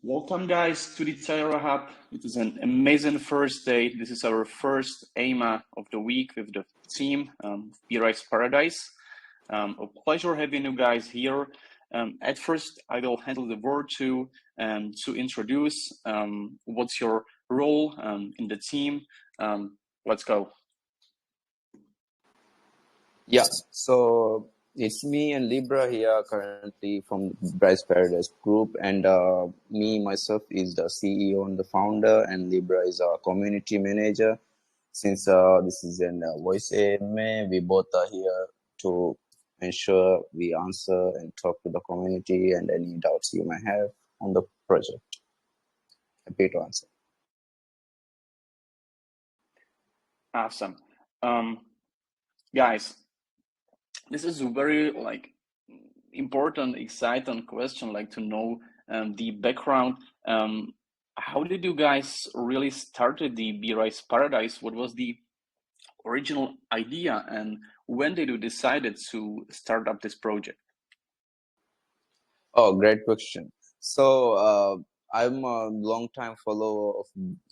Welcome, guys, to the Tayarra Hub. It is an amazing first day. This is our first AIMA of the week with the team, Brise Paradise. A pleasure having you guys here. At first, I will handle the word to introduce what's your role in the team. Let's go. Yeah, so it's me and Libra here currently from Brise Paradise group, and me myself is the CEO and the founder, and Libra is our community manager. Since this is an voice AMA, we both are here to ensure we answer and talk to the community and any doubts you may have on the project. Happy to answer. Awesome. Guys, this is a very important, exciting question, to know the background. How did you guys really started the Brise Paradise? What was the original idea, and when did you decided to start up this project? Oh, great question. So I'm a long-time follower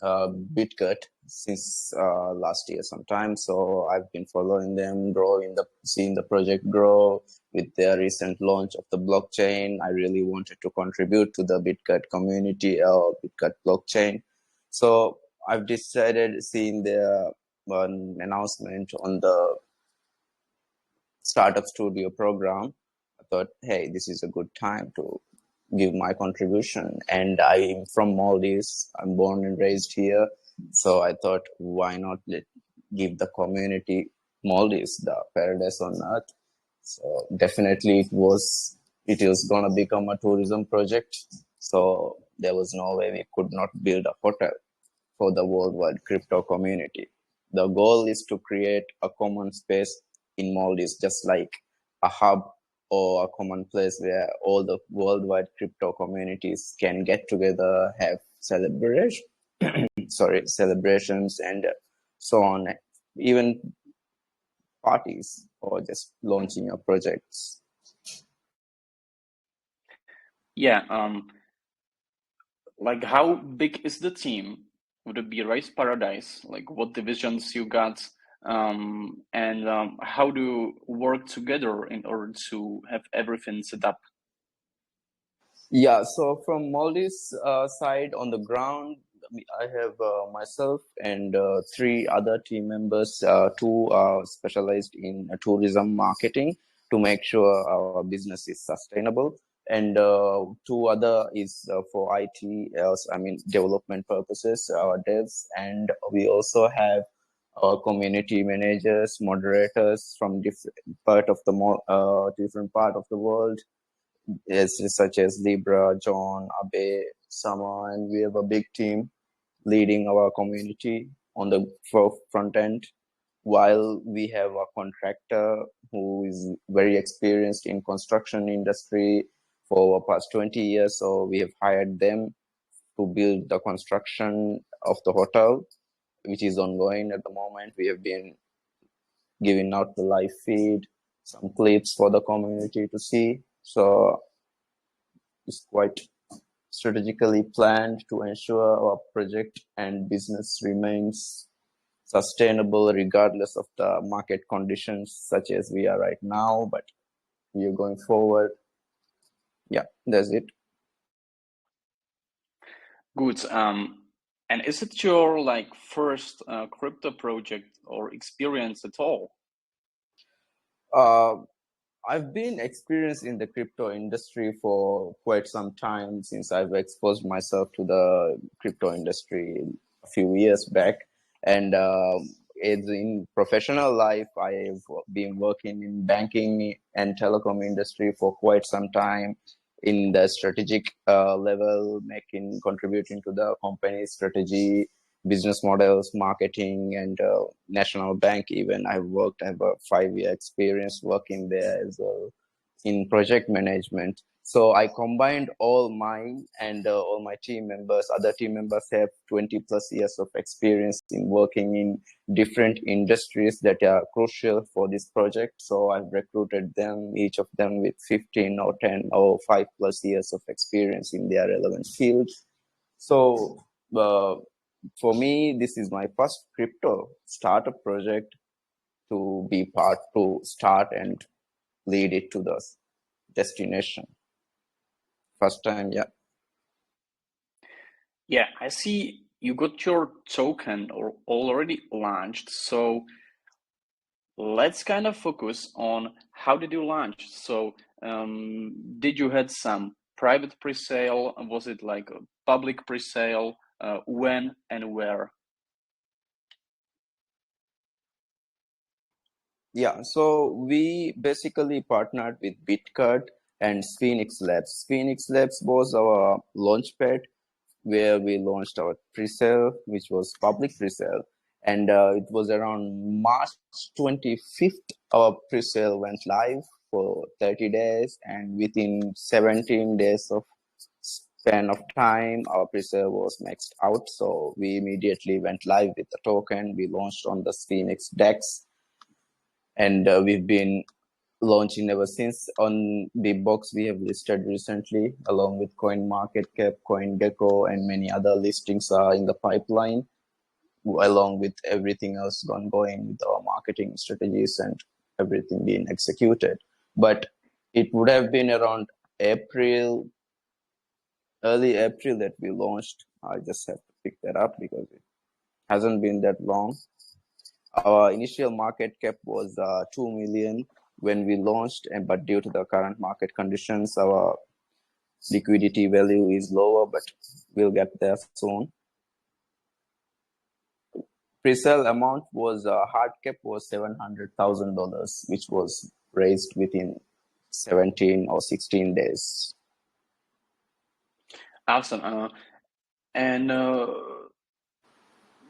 of BitCut since last year sometime. So I've been following them grow seeing the project grow with their recent launch of the blockchain. I really wanted to contribute to the BitCut community or BitCut blockchain. So I've decided, seeing their announcement on the startup studio program, I thought, hey, this is a good time to give my contribution. And I'm from Maldives. I'm born and raised here. So I thought, why not give the community Maldives the paradise on earth? So definitely it was going to become a tourism project. So there was no way we could not build a hotel for the worldwide crypto community. The goal is to create a common space in Maldives, just like a hub or a common place where all the worldwide crypto communities can get together, have celebrations, and so on, even parties or just launching your projects. Yeah. How big is the team? Would it be Brise Paradise? What divisions you got? And how do you work together in order to have everything set up? Yeah, so from Maldives side on the ground, I have myself and three other team members. Two are specialized in tourism marketing to make sure our business is sustainable, and two other is for IT, development purposes, our devs, and we also have community managers, moderators from different part of the world, such as Libra, John, Abe, Sama, and we have a big team leading our community on the front end, while we have a contractor who is very experienced in construction industry for past 20 years. So we have hired them to build the construction of the hotel, which is ongoing at the moment. We have been giving out the live feed, some clips for the community to see. So it's quite strategically planned to ensure our project and business remains sustainable regardless of the market conditions such as we are right now, but we are going forward. Yeah, that's it. Good. And is it your first crypto project or experience at all? I've been experienced in the crypto industry for quite some time, since I've exposed myself to the crypto industry a few years back. And in professional life, I've been working in banking and telecom industry for quite some time in the strategic level, contributing to the company's strategy, business models, marketing, and national bank. Even I have a 5-year experience working there as well in project management. So I combined all mine and all my other team members have 20 plus years of experience in working in different industries that are crucial for this project. So I've recruited them, each of them with 15 or 10 or 5 plus years of experience in their relevant fields. So for me, this is my first crypto startup project to be part to start and lead it to the destination. First time, yeah. Yeah, I see you got your token or already launched. So let's kind of focus on how did you launch? So did you had some private pre-sale? Was it like a public pre-sale? When and where? Yeah, so we basically partnered with Bitcard and Phoenix Labs. Phoenix Labs was our launchpad where we launched our pre-sale, which was public pre-sale. And it was around March 25th, our pre-sale went live for 30 days. And within 17 days of span of time, our pre-sale was maxed out. So we immediately went live with the token. We launched on the Phoenix DEX. And we've been launching ever since. On Bigbox, we have listed recently, along with CoinMarketCap, CoinGecko, and many other listings are in the pipeline, along with everything else ongoing with our marketing strategies and everything being executed. But it would have been around April, early April that we launched. I just have to pick that up because it hasn't been that long. Our initial market cap was 2 million when we launched, but due to the current market conditions, our liquidity value is lower, but we'll get there soon. Pre-sale amount was hard cap was $700,000, which was raised within 17 or 16 days. Awesome. And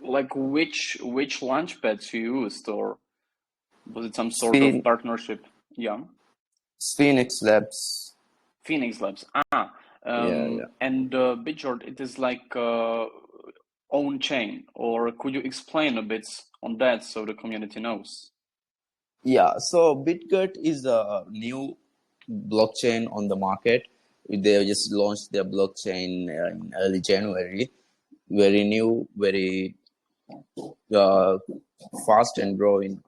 like which launchpads you used, or was it some sort of partnership? Yeah. Phoenix Labs. Phoenix Labs. Yeah. And BitJord, it is like own chain, or could you explain a bit on that so the community knows? Yeah, so BitGet is a new blockchain on the market. They just launched their blockchain in early January. Very new, very fast and growing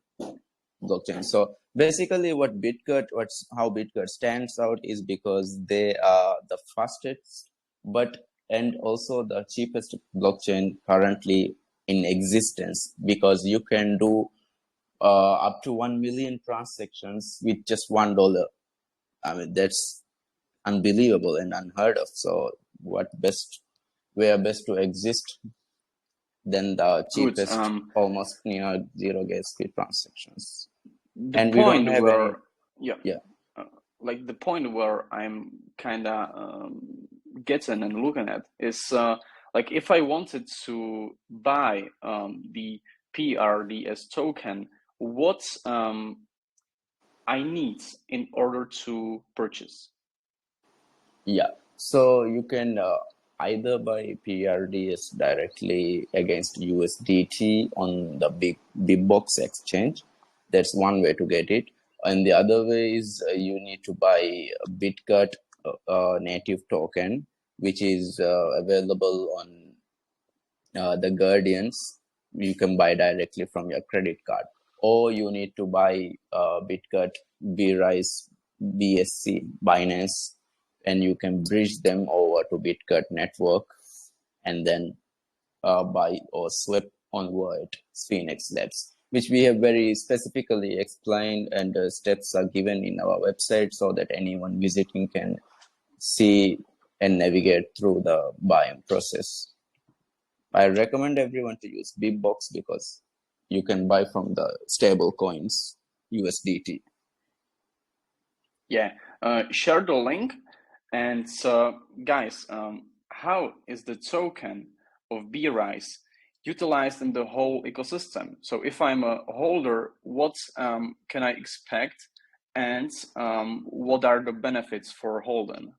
blockchain. So basically, how BitGet stands out is because they are the fastest, and also the cheapest blockchain currently in existence, because you can do up to 1 million transactions with just $1. I mean, that's unbelievable and unheard of. So we are best to exist than the Good. cheapest, almost near zero gas fee transactions. The And we don't point have any, where, yeah, yeah. like the point where I'm kind of getting and looking at is like if I wanted to buy the PRDS token, what I need in order to purchase? Yeah, so you can either buy PRDS directly against USDT on the big box exchange. That's one way to get it. And the other way is you need to buy a BitGet native token, which is available on the Guardians. You can buy directly from your credit card, or you need to buy BitGet, Brise, BSC, Binance, and you can bridge them over to BitGet network and then buy or swap onward Phoenix Labs, which we have very specifically explained, and steps are given in our website so that anyone visiting can see and navigate through the buying process. I recommend everyone to use Bigbox because you can buy from the stable coins, USDT. Yeah, share the link. And guys, how is the token of Brise utilized in the whole ecosystem? So if I'm a holder, what can I expect, and what are the benefits for holding?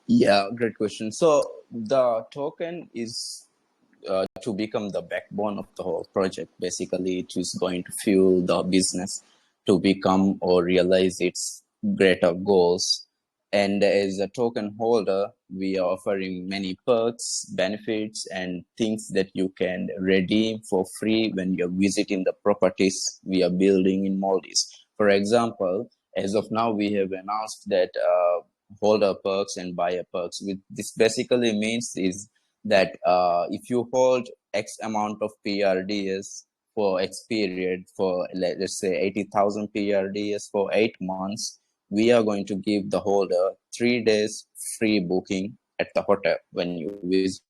Yeah, great question. So the token is to become the backbone of the whole project. Basically, it is going to fuel the business to become or realize its greater goals. And as a token holder, we are offering many perks, benefits, and things that you can redeem for free when you're visiting the properties we are building in Maldives. For example, as of now, we have announced that holder perks and buyer perks. With this basically means is that if you hold X amount of PRDS for X period, for let's say 80,000 PRDS for 8 months, we are going to give the holder 3 days free booking at the hotel when you visit.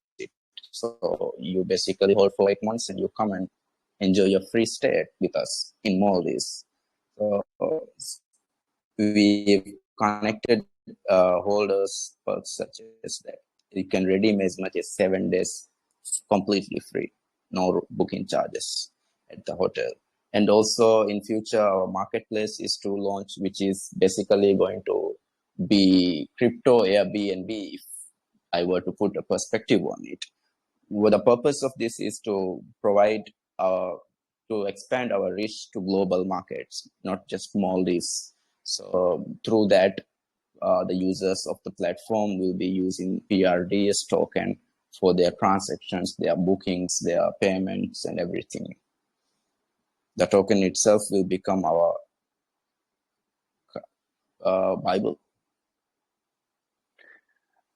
So you basically hold for 8 months and you come and enjoy your free stay with us in Maldives. So we've connected holders perks such as that. You can redeem as much as 7 days completely free, no booking charges at the hotel. And also in future, our marketplace is to launch, which is basically going to be crypto Airbnb, if I were to put a perspective on it. Well, the purpose of this is to provide to expand our reach to global markets, not just Maldives. So through that, the users of the platform will be using PRDS token for their transactions, their bookings, their payments, and everything. The token itself will become our Bible.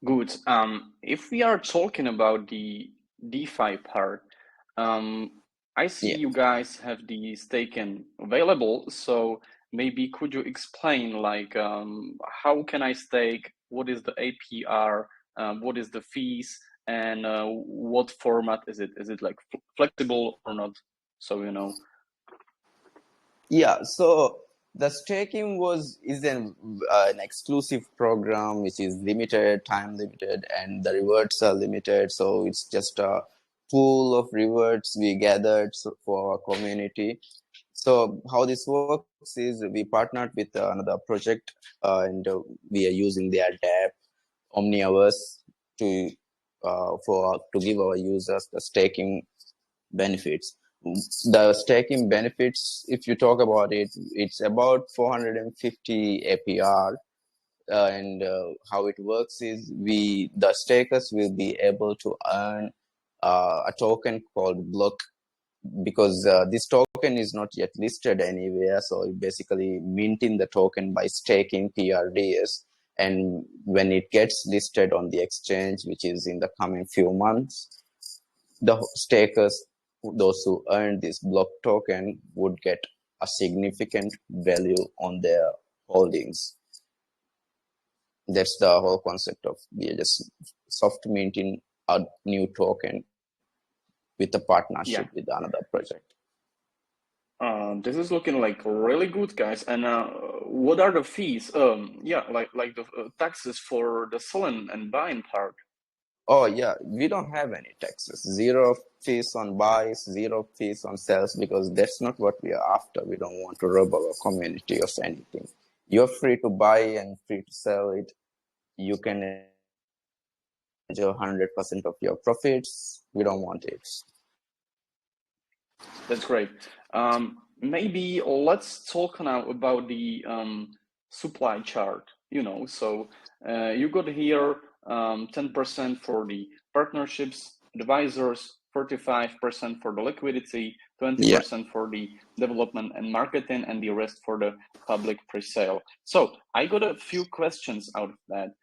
Good. If we are talking about the DeFi part, I see Yeah. you guys have the staking available. So maybe could you explain like how can I stake? What is the APR? What is the fees? And what format is it? Is it like flexible or not? So you know. Yeah, so the staking is an exclusive program which is limited, time limited, and the rewards are limited. So it's just a pool of rewards we gathered for our community. So how this works is we partnered with another project, and we are using their dApp Omniverse to to give our users the staking benefits. The staking benefits, if you talk about it, it's about 450 APR. And how it works is the stakers will be able to earn a token called block, because this token is not yet listed anywhere. So you basically minting the token by staking PRDS. And when it gets listed on the exchange, which is in the coming few months, the stakers, those who earn this block token, would get a significant value on their holdings. That's the whole concept of we are just soft minting a new token with a partnership Yeah. with another project. This is looking like really good, guys. And what are the fees? Yeah, like the taxes for the selling and buying part. Oh yeah, we don't have any taxes. Zero fees on buys, zero fees on sales, because that's not what we are after. We don't want to rob our community of anything. You're free to buy and free to sell it. You can enjoy 100% of your profits. We don't want it. That's great. Maybe let's talk now about the supply chart. You know, so you got here 10% for the partnerships, advisors, 45% for the liquidity, 20% for the development and marketing, and the rest for the public pre-sale. So I got a few questions out of that.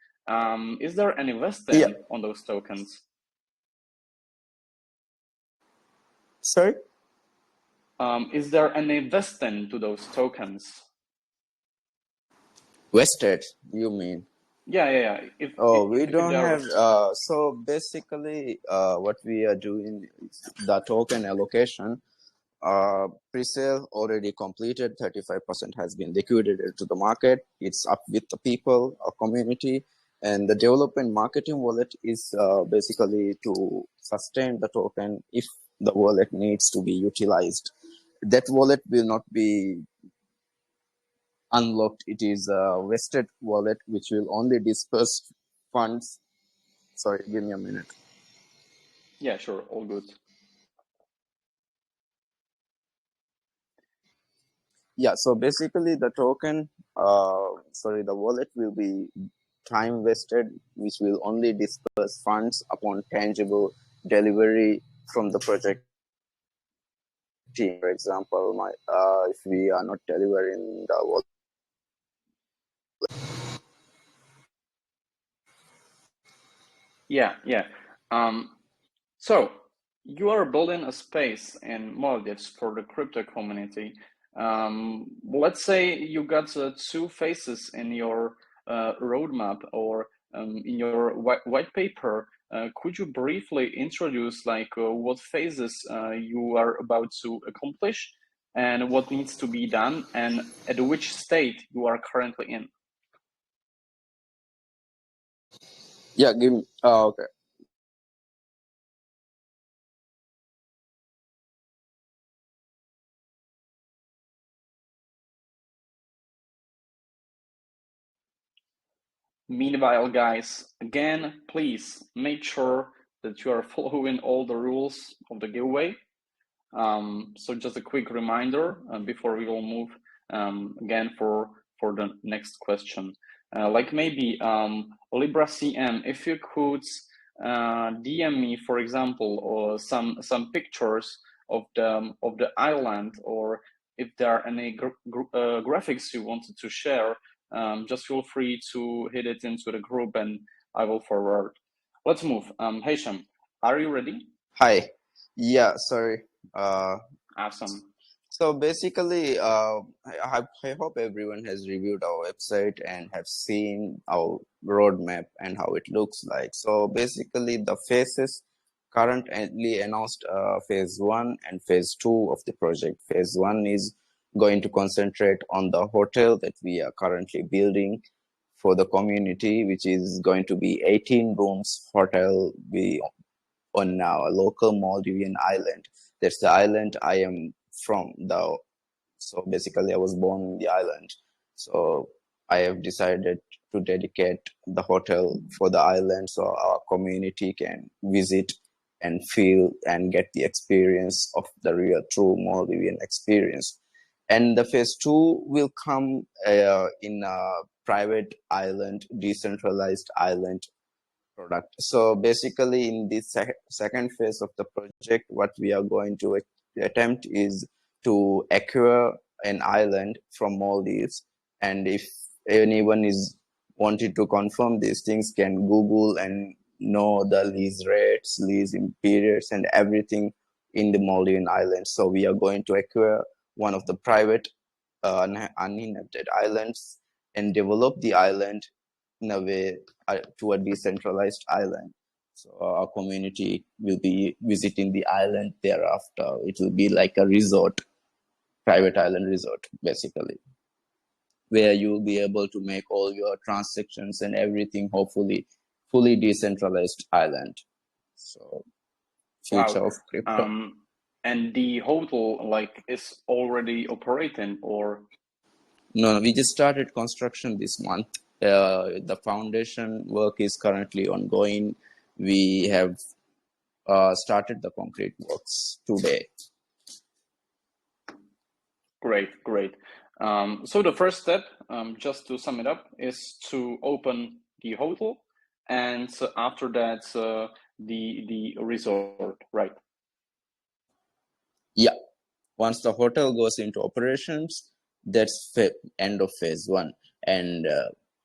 Is there any vesting on those tokens? Sorry? Is there any vesting to those tokens? Vested, you mean? Yeah. We If don't they are have. vested. So basically, what we are doing is the token allocation. Pre-sale already completed. 35% has been liquidated to the market. It's up with the people, our community, and the development marketing wallet is basically to sustain the token if the wallet needs to be utilized. That wallet will not be unlocked. It is a vested wallet which will only disperse funds. Sorry, give me a minute. Yeah, sure, all good. Yeah, so basically the token, the wallet will be time wasted, which will only disperse funds upon tangible delivery from the project team. For example, if we are not delivering the Yeah. Um, so you are building a space in Maldives for the crypto community. Let's say you got two phases in your roadmap or in your white paper. Could you briefly introduce what phases you are about to accomplish and what needs to be done and at which state you are currently in? yeah, give me. Okay. Meanwhile, guys, again, please make sure that you are following all the rules of the giveaway. So just a quick reminder before we will move again for the next question. Like maybe Libra CM, if you could DM me, for example, or some pictures of the island, or if there are any graphics you wanted to share, just feel free to hit it into the group and I will forward. Let's move. Hesham, are you ready? Hi. Yeah, sorry. Uh, Awesome. So basically, I hope everyone has reviewed our website and have seen our roadmap and how it looks like. So basically, the phases currently announced phase 1 and phase 2 of the project. Phase 1 is going to concentrate on the hotel that we are currently building for the community, which is going to be 18 rooms hotel on a local Maldivian island. That's the island I am from. So basically, I was born in the island. So I have decided to dedicate the hotel for the island so our community can visit and feel and get the experience of the real true Maldivian experience. And the phase 2 will come in a private island, decentralized island product. So basically, in this second phase of the project, what we are going to attempt is to acquire an island from Maldives. And if anyone is wanted to confirm these things, can Google and know the lease rates, lease periods, and everything in the Maldivian islands. So we are going to acquire one of the private uninhabited islands and develop the island in a way to a decentralized island. So our community will be visiting the island thereafter. It will be like a resort, private island resort, basically, where you will be able to make all your transactions and everything, hopefully, fully decentralized island. So Wow. future of crypto. And the hotel is already operating or No, we just started construction this month. The foundation work is currently ongoing. We have started the concrete works today. great. So the first step, just to sum it up, is to open the hotel, and after that, the resort, right? Yeah, once the hotel goes into operations, that's end of phase 1. And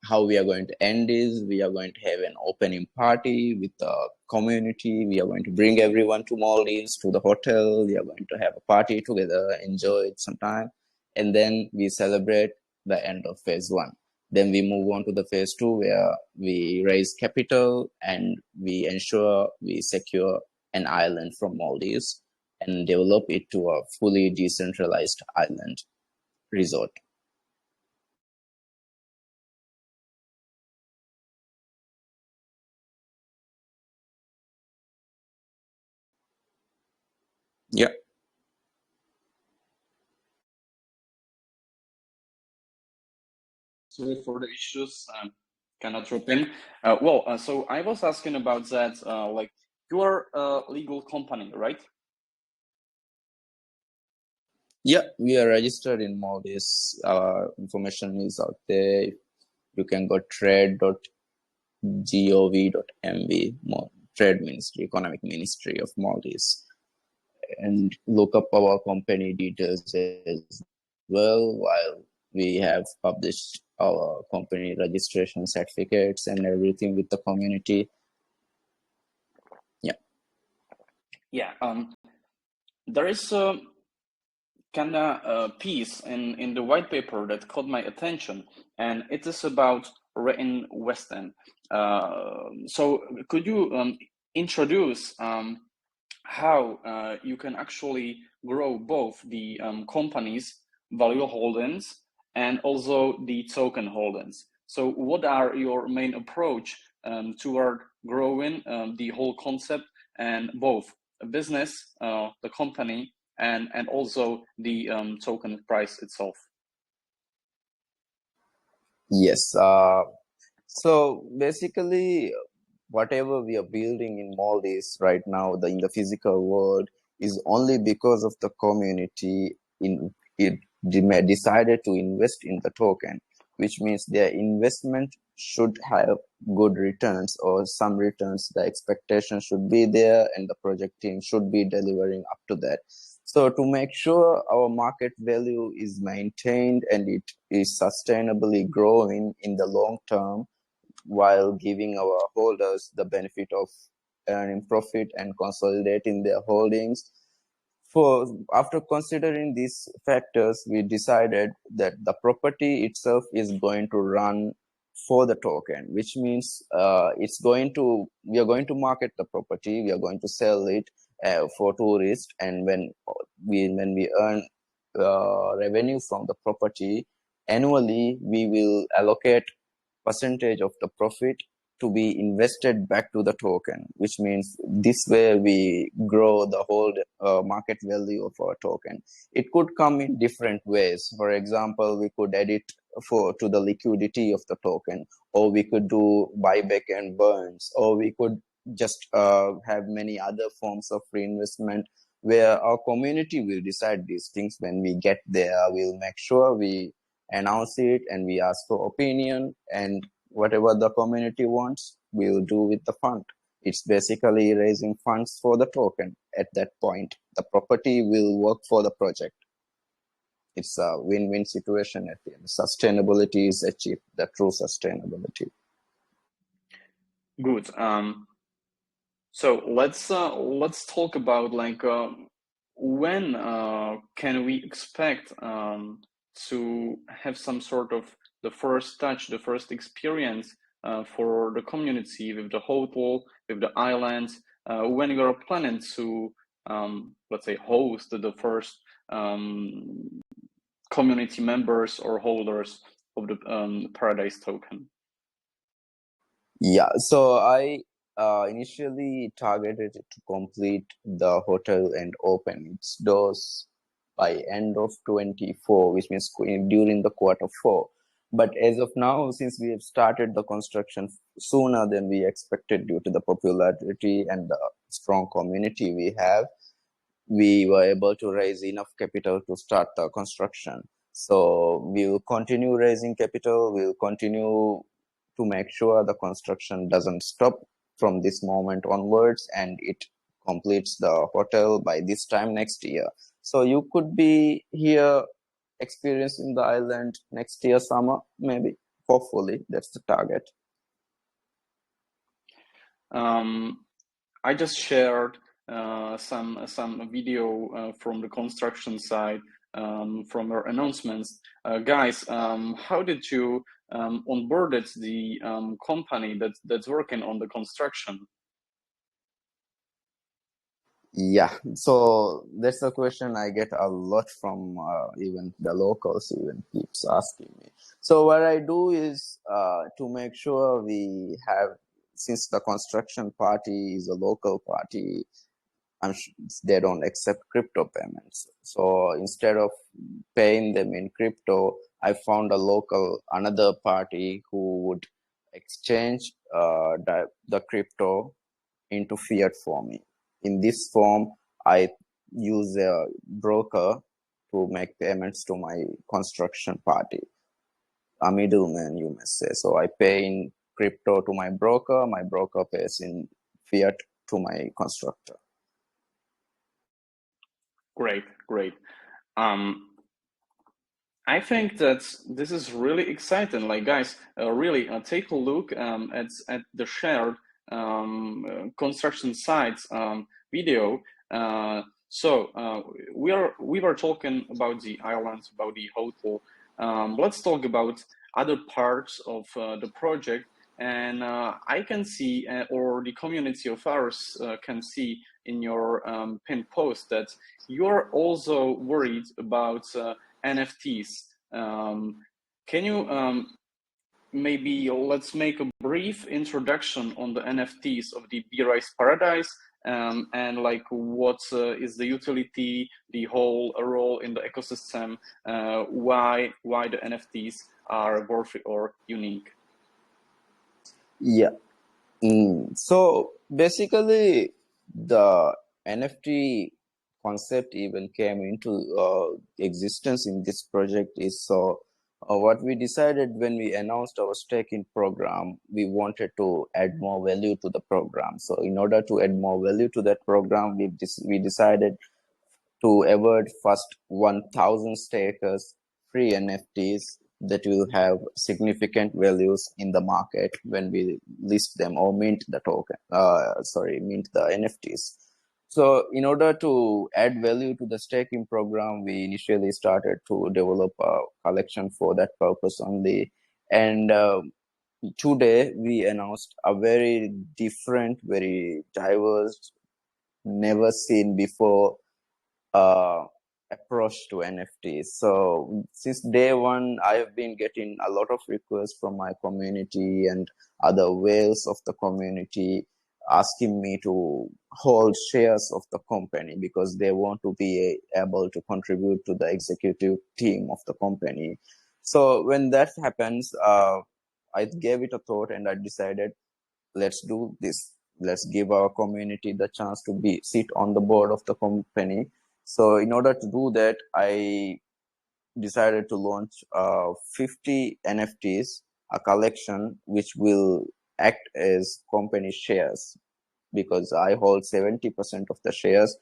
how we are going to end is we are going to have an opening party with the community. We are going to bring everyone to Maldives, to the hotel. We are going to have a party together, enjoy it some time, and then we celebrate the end of phase 1. Then we move on to the phase 2 where we raise capital and we ensure we secure an island from Maldives and develop it to a fully decentralized island resort. Yeah. Sorry for the issues. Cannot drop in. So I was asking about that. You are a legal company, right? Yeah, we are registered in Maldives. Our information is out there. You can go trade.ltd gov.mv, Trade Ministry, Economic Ministry of Maldives, and look up our company details as well, while we have published our company registration certificates and everything with the community. Yeah. Yeah. There is a kind of piece in the white paper that caught my attention, and it is about reinvestment. So could you introduce how you can actually grow both the company's value holdings and also the token holdings? So what are your main approach toward growing the whole concept and both a business, the company, and also the token price itself? Yes. So basically, whatever we are building in Maldives right now, in the physical world, is only because of the community it decided to invest in the token, which means their investment should have good returns or some returns. The expectation should be there, and the project team should be delivering up to that. So to make sure our market value is maintained and it is sustainably growing in the long term, while giving our holders the benefit of earning profit and consolidating their holdings. After considering these factors, we decided that the property itself is going to run for the token, which means we are going to market the property, we are going to sell it for tourists, and when we earn revenue from the property annually, we will allocate percentage of the profit to be invested back to the token, which means this way we grow the whole market value of our token. It could come in different ways. For example, we could add it to the liquidity of the token, or we could do buyback and burns, or we could just have many other forms of reinvestment where our community will decide these things. When we get there, we'll make sure we announce it and we ask for opinion, and whatever the community wants, we'll do with the fund. It's basically raising funds for the token. At that point, the property will work for the project. It's a win-win situation at the end. Sustainability is achieved, the true sustainability. Good. So let's talk about like when can we expect to have some sort of the first touch, the first experience for the community with the hotel, with the island, when you are planning to let's say host the first community members or holders of the Paradise token? Yeah, so I initially targeted to complete the hotel and open its doors by end of 24, which means during the quarter 4. But as of now, since we have started the construction sooner than we expected due to the popularity and the strong community we have, we were able to raise enough capital to start the construction. So we will continue raising capital. We will continue to make sure the construction doesn't stop from this moment onwards, and it completes the hotel by this time next year. So you could be here experiencing the island next year summer, maybe. Hopefully, that's the target. I just shared some video from the construction side from our announcements. Guys, how did you onboarded the company that's working on the construction? Yeah, so that's a question I get a lot from even the locals, even keeps asking me. So what I do is to make sure we have, since the construction party is a local party, they don't accept crypto payments. So instead of paying them in crypto, I found another party who would exchange the crypto into fiat for me. In this form, I use a broker to make payments to my construction party, a middleman, you must say. So I pay in crypto to my broker pays in fiat to my constructor. Great, great. I think that this is really exciting. Like, guys, really take a look at the shared construction sites video. We were talking about the islands, about the hotel. Let's talk about other parts of the project. And I can see, or the community of ours can see in your pinned post that you're also worried about NFTs. Can you maybe let's make a brief introduction on the NFTs of the Brise Paradise and like what is the utility, the whole role in the ecosystem, why the NFTs are worth it or unique? Yeah. So basically, the NFT concept even came into existence in this project is what we decided when we announced our staking program, we wanted to add more value to the program. So in order to add more value to that program, we decided to award first 1,000 stakers free NFTs that will have significant values in the market when we list them or mint the token, mint the NFTs. So in order to add value to the staking program, we initially started to develop a collection for that purpose only. And today we announced a very different, very diverse, never seen before uh, approach to NFTs. So since day one, I have been getting a lot of requests from my community and other whales of the community asking me to hold shares of the company because they want to be able to contribute to the executive team of the company. So when that happens, I gave it a thought and I decided, let's do this. Let's give our community the chance to sit on the board of the company. So in order to do that, I decided to launch 50 NFTs, a collection which will act as company shares because I hold 70% of the shares.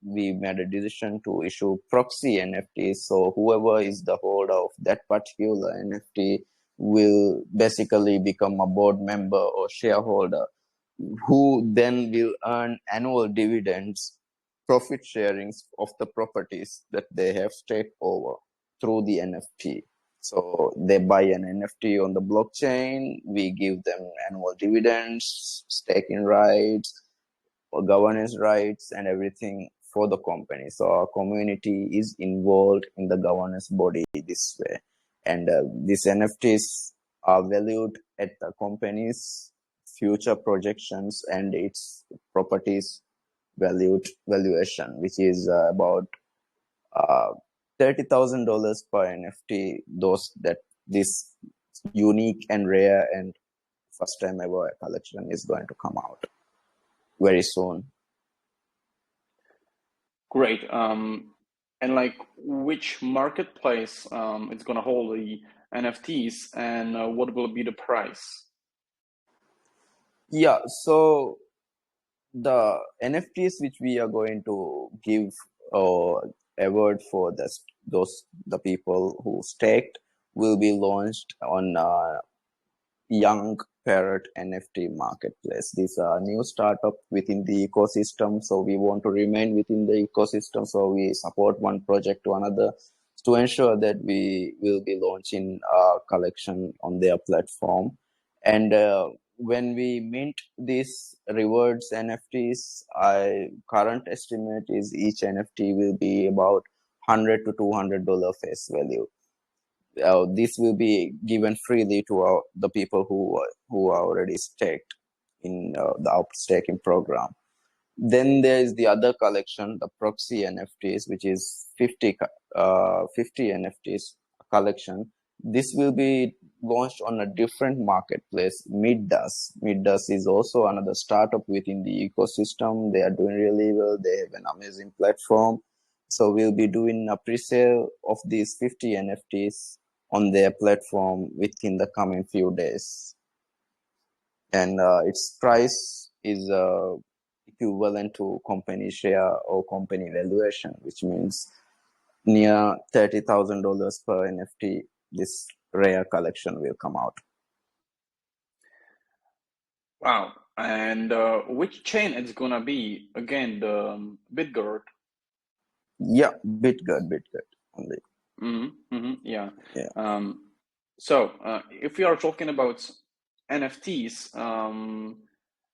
We made a decision to issue proxy NFTs. So whoever is the holder of that particular NFT will basically become a board member or shareholder who then will earn annual dividends, profit sharings of the properties that they have staked over through the NFT. So they buy an NFT on the blockchain, we give them annual dividends, staking rights, governance rights, and everything for the company. So our community is involved in the governance body this way. And these NFTs are valued at the company's future projections and its properties valuation, which is about $30,000 per NFT. This unique and rare and first time ever collection is going to come out very soon. Great. And like which marketplace it's gonna hold the NFTs and what will be the price? Yeah, so the NFTs which we are going to give award for the people who staked will be launched on Young Parrot NFT marketplace. These are new startup within the ecosystem, so we want to remain within the ecosystem. So we support one project to another to ensure that we will be launching a collection on their platform. And when we mint these rewards NFTs, current estimate is each NFT will be about $100 to $200 face value. This will be given freely to the people who are already staked in the staking program. Then there is the other collection, the proxy NFTs, which is 50 NFTs collection. This will be launched on a different marketplace, Middas. Middas is also another startup within the ecosystem. They are doing really well. They have an amazing platform. So we'll be doing a pre-sale of these 50 NFTs on their platform within the coming few days. and its price is equivalent to company share or company valuation, which means near $30,000 per NFT. This rare collection will come out. Wow. And which chain it's gonna be? Again, the BitGert. Yeah, BitGut only. Yeah. Yeah. So if we are talking about NFTs,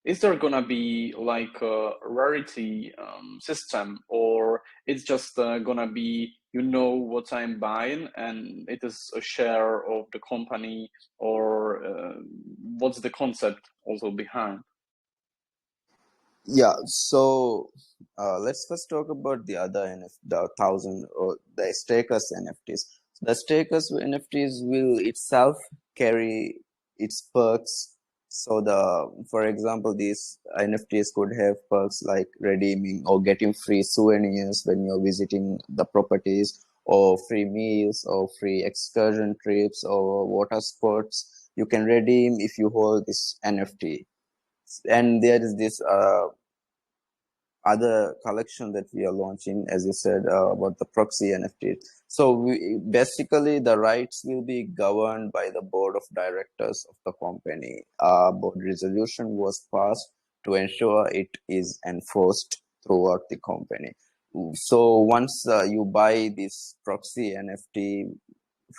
is there gonna be like a rarity system, or it's just gonna be what I'm buying and it is a share of the company, or what's the concept also behind? Yeah, so let's first talk about the other the thousand or the stakers NFTs. The stakers NFTs will itself carry its perks. So for example, these NFTs could have perks like redeeming or getting free souvenirs when you're visiting the properties, or free meals, or free excursion trips, or water sports. You can redeem if you hold this NFT. And there is this other collection that we are launching, as you said, about the proxy NFT. So basically the rights will be governed by the board of directors of the company. Board resolution was passed to ensure it is enforced throughout the company. So once you buy this proxy NFT,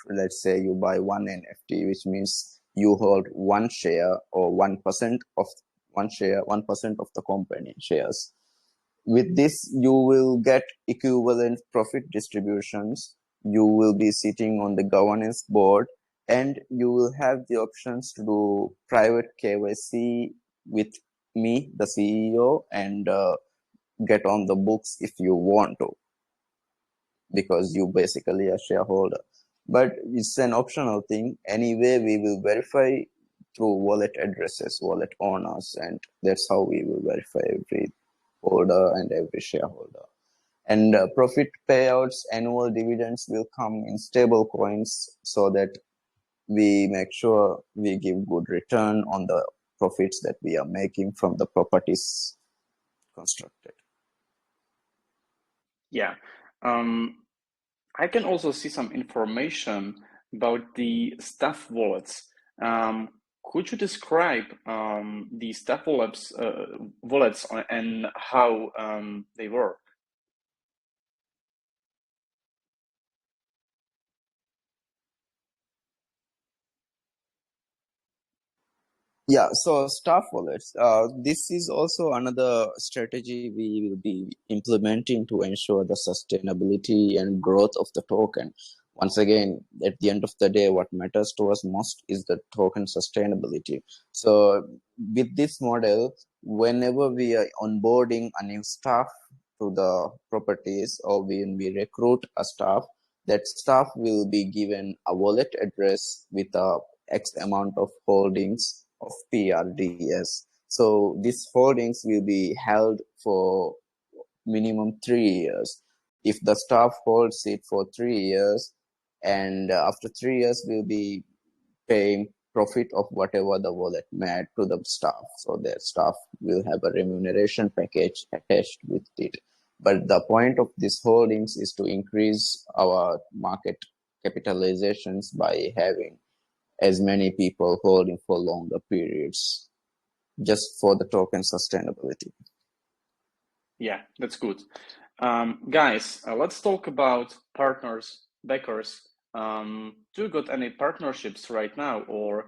let's say you buy one NFT, which means you hold one share or 1% of 1% of the company shares. With this, you will get equivalent profit distributions. You will be sitting on the governance board, and you will have the options to do private KYC with me, the CEO, and get on the books if you want to, because you basically a shareholder. But it's an optional thing. Anyway, we will verify through wallet addresses, wallet owners, and that's how we will verify every holder and every shareholder. And profit payouts, annual dividends will come in stable coins, so that we make sure we give good return on the profits that we are making from the properties constructed. Yeah. I can also see some information about the staff wallets. Could you describe the staff wallets and how they work? Yeah, so staff wallets. This is also another strategy we will be implementing to ensure the sustainability and growth of the token. Once again, at the end of the day, what matters to us most is the token sustainability. So with this model, whenever we are onboarding a new staff to the properties, or when we recruit a staff, that staff will be given a wallet address with a X amount of holdings of PRDS. So these holdings will be held for minimum 3 years. If the staff holds it for 3 years, and after 3 years, we'll be paying profit of whatever the wallet made to the staff. So their staff will have a remuneration package attached with it. But the point of these holdings is to increase our market capitalizations by having as many people holding for longer periods, just for the token sustainability. Yeah, that's good. Guys, let's talk about partners, backers. Do you got any partnerships right now, or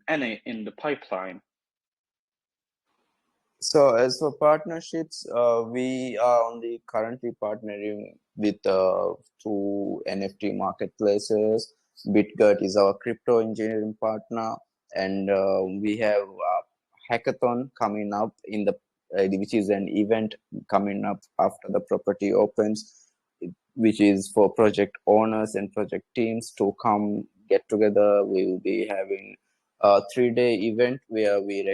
any in the pipeline? So as for partnerships, we are only currently partnering with two NFT marketplaces. BitGut is our crypto engineering partner, and we have a hackathon coming up in the which is an event coming up after the property opens, which is for project owners and project teams to come get together. We will be having a 3-day event where we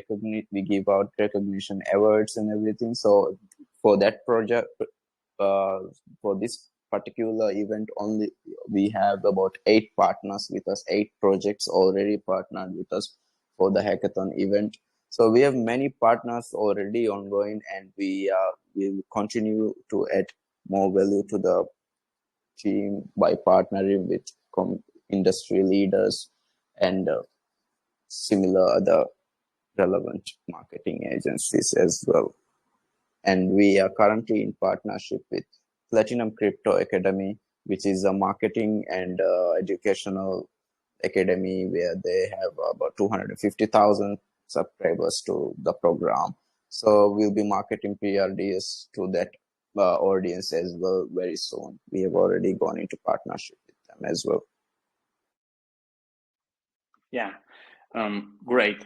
give out recognition awards and everything. So for that project, for this particular event only, we have about 8 partners with us, 8 projects already partnered with us for the hackathon event. So we have many partners already ongoing, and we will continue to add more value to the team by partnering with industry leaders and similar other relevant marketing agencies as well. And we are currently in partnership with Platinum Crypto Academy, which is a marketing and educational academy where they have about 250,000 subscribers to the program. So we'll be marketing PRDS to that audience as well very soon. We have already gone into partnership with them as well. Yeah, great.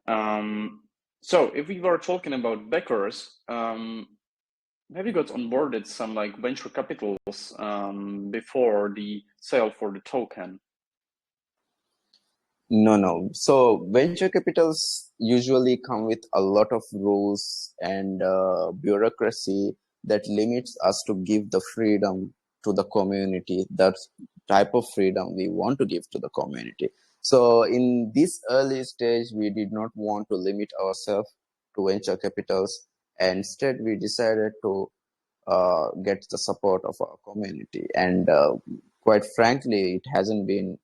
So if we were talking about backers, have you got onboarded some like venture capitals before the sale for the token? No. So venture capitals usually come with a lot of rules and bureaucracy that limits us to give the freedom to the community, that type of freedom we want to give to the community. So in this early stage, we did not want to limit ourselves to venture capitals. And instead, we decided to get the support of our community. And quite frankly, it hasn't been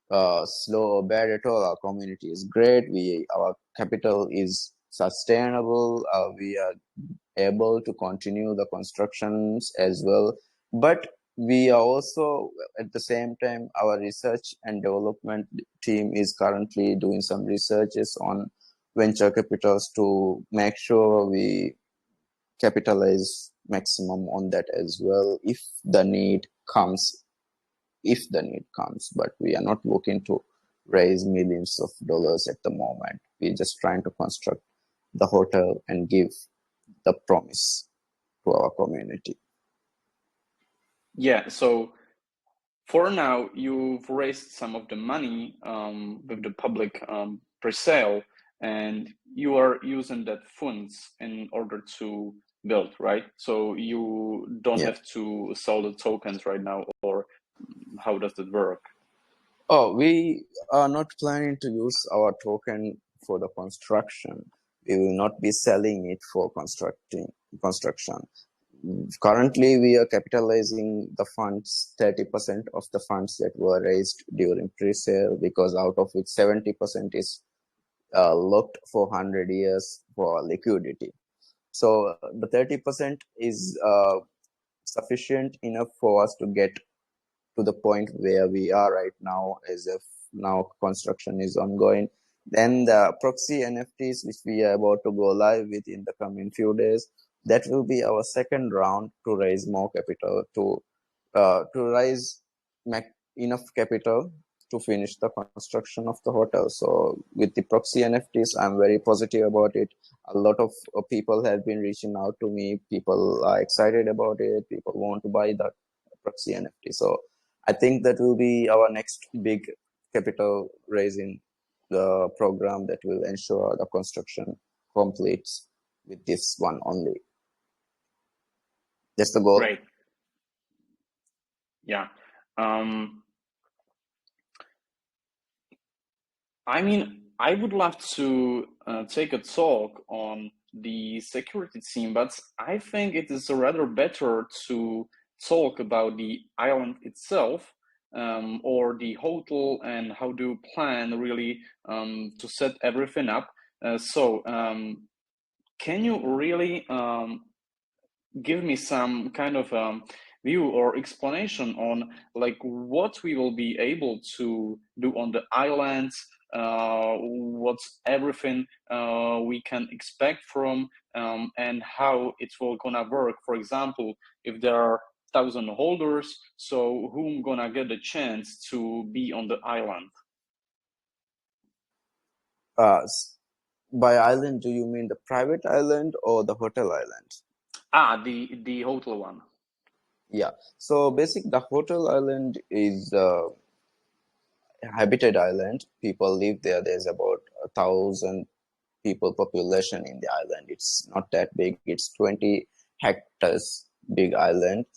slow or bad at all. Our community is great. Our capital is sustainable. We are able to continue the constructions as well. But we are also, at the same time, our research and development team is currently doing some researches on venture capitals to make sure we capitalize maximum on that as well if the need comes. But we are not looking to raise millions of dollars at the moment. We're just trying to construct the hotel and give the promise to our community. Yeah, so for now, you've raised some of the money with the public pre-sale, and you are using that funds in order to build, right? So you don't have to sell the tokens right now, or how does it work? Oh, we are not planning to use our token for the construction. We will not be selling it for construction. Currently, we are capitalizing the funds, 30% of the funds that were raised during pre-sale, because out of which 70% is locked for 100 years for liquidity. So the 30% is sufficient enough for us to get to the point where we are right now, as if now construction is ongoing. Then the proxy NFTs, which we are about to go live with in the coming few days, that will be our second round to raise more capital, to raise enough capital to finish the construction of the hotel. So with the proxy NFTs, I'm very positive about it. A lot of people have been reaching out to me. People are excited about it. People want to buy the proxy NFT. So I think that will be our next big capital raising the program that will ensure the construction completes with this one only. That's the goal. Great. Yeah. I mean, I would love to take a talk on the security team, but I think it is rather better to talk about the island itself, or the hotel, and how do you plan really to set everything up. So can you really give me some kind of view or explanation on like what we will be able to do on the islands, what's everything we can expect from, and how it will gonna work? For example, if there are 1,000 holders, so whom gonna get the chance to be on the island? By island, do you mean the private island or the hotel island? The hotel one. Yeah. So the hotel island is a habited island. People live there. There's about 1,000 people population in the island. It's not that big. It's 20 hectares big island.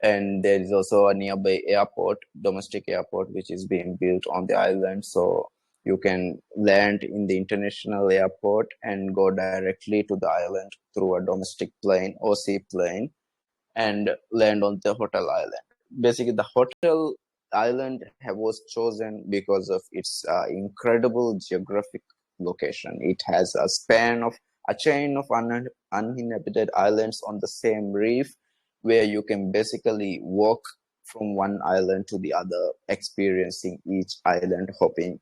And there is also a nearby airport, domestic airport, which is being built on the island. So You can land in the international airport and go directly to the island through a domestic plane or seaplane and land on the hotel island. Basically, the hotel island was chosen because of its incredible geographic location. It has a chain of uninhabited islands on the same reef, where you can basically walk from one island to the other, experiencing each island hopping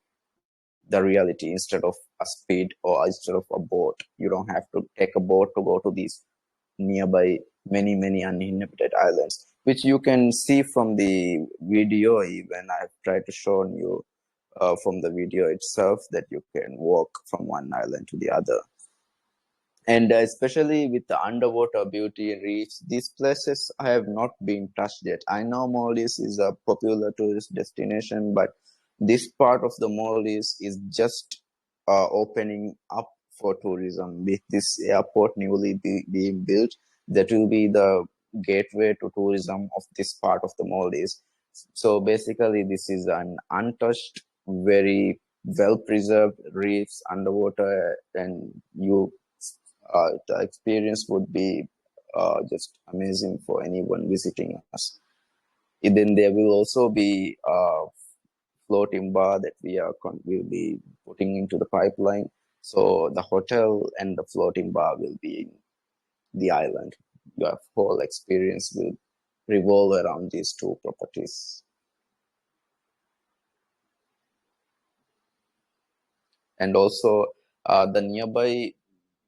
the reality instead of a speed or instead of a boat. You don't have to take a boat to go to these nearby many uninhabited islands, which you can see from the video. Even I've tried to show you from the video itself that you can walk from one island to the other. And especially with the underwater beauty reefs, these places have not been touched yet. I know Maldives is a popular tourist destination, but this part of the Maldives is just opening up for tourism. With this airport being built, that will be the gateway to tourism of this part of the Maldives. So basically, this is an untouched, very well preserved reefs underwater, and the experience would be just amazing for anyone visiting us. And then there will also be a floating bar that will be putting into the pipeline. So the hotel and the floating bar will be in the island. Your whole experience will revolve around these two properties. And also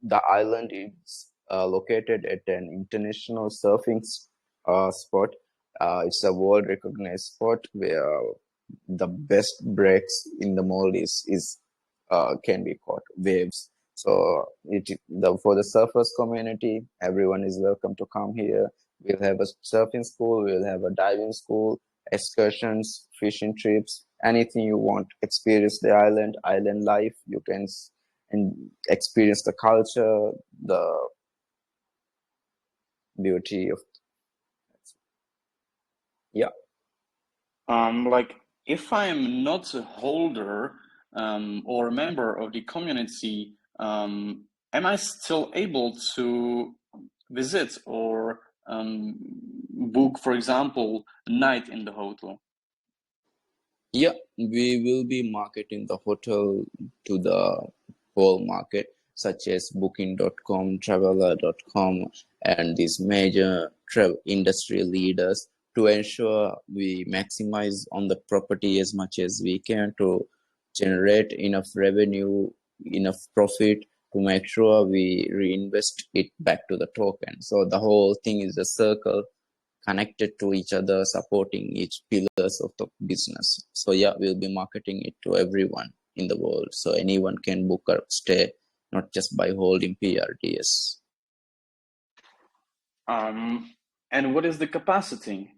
the island is located at an international surfing spot. It's a world recognized spot where the best breaks in the Maldives is can be caught waves. So for the surfers community, everyone is welcome to come here. We'll have a surfing school, we'll have a diving school, excursions, fishing trips, anything you want. Experience the island life. You can and experience the culture, the beauty of, yeah. Like, if I'm not a holder or a member of the community, am I still able to visit or book, for example, a night in the hotel? Yeah, we will be marketing the hotel to the whole market, such as booking.com, traveler.com, and these major travel industry leaders, to ensure we maximize on the property as much as we can to generate enough revenue, enough profit to make sure we reinvest it back to the token. So the whole thing is a circle connected to each other, supporting each pillars of the business. So yeah, we'll be marketing it to everyone in the world, so anyone can book a stay, not just by holding PRDS. And what is the capacity?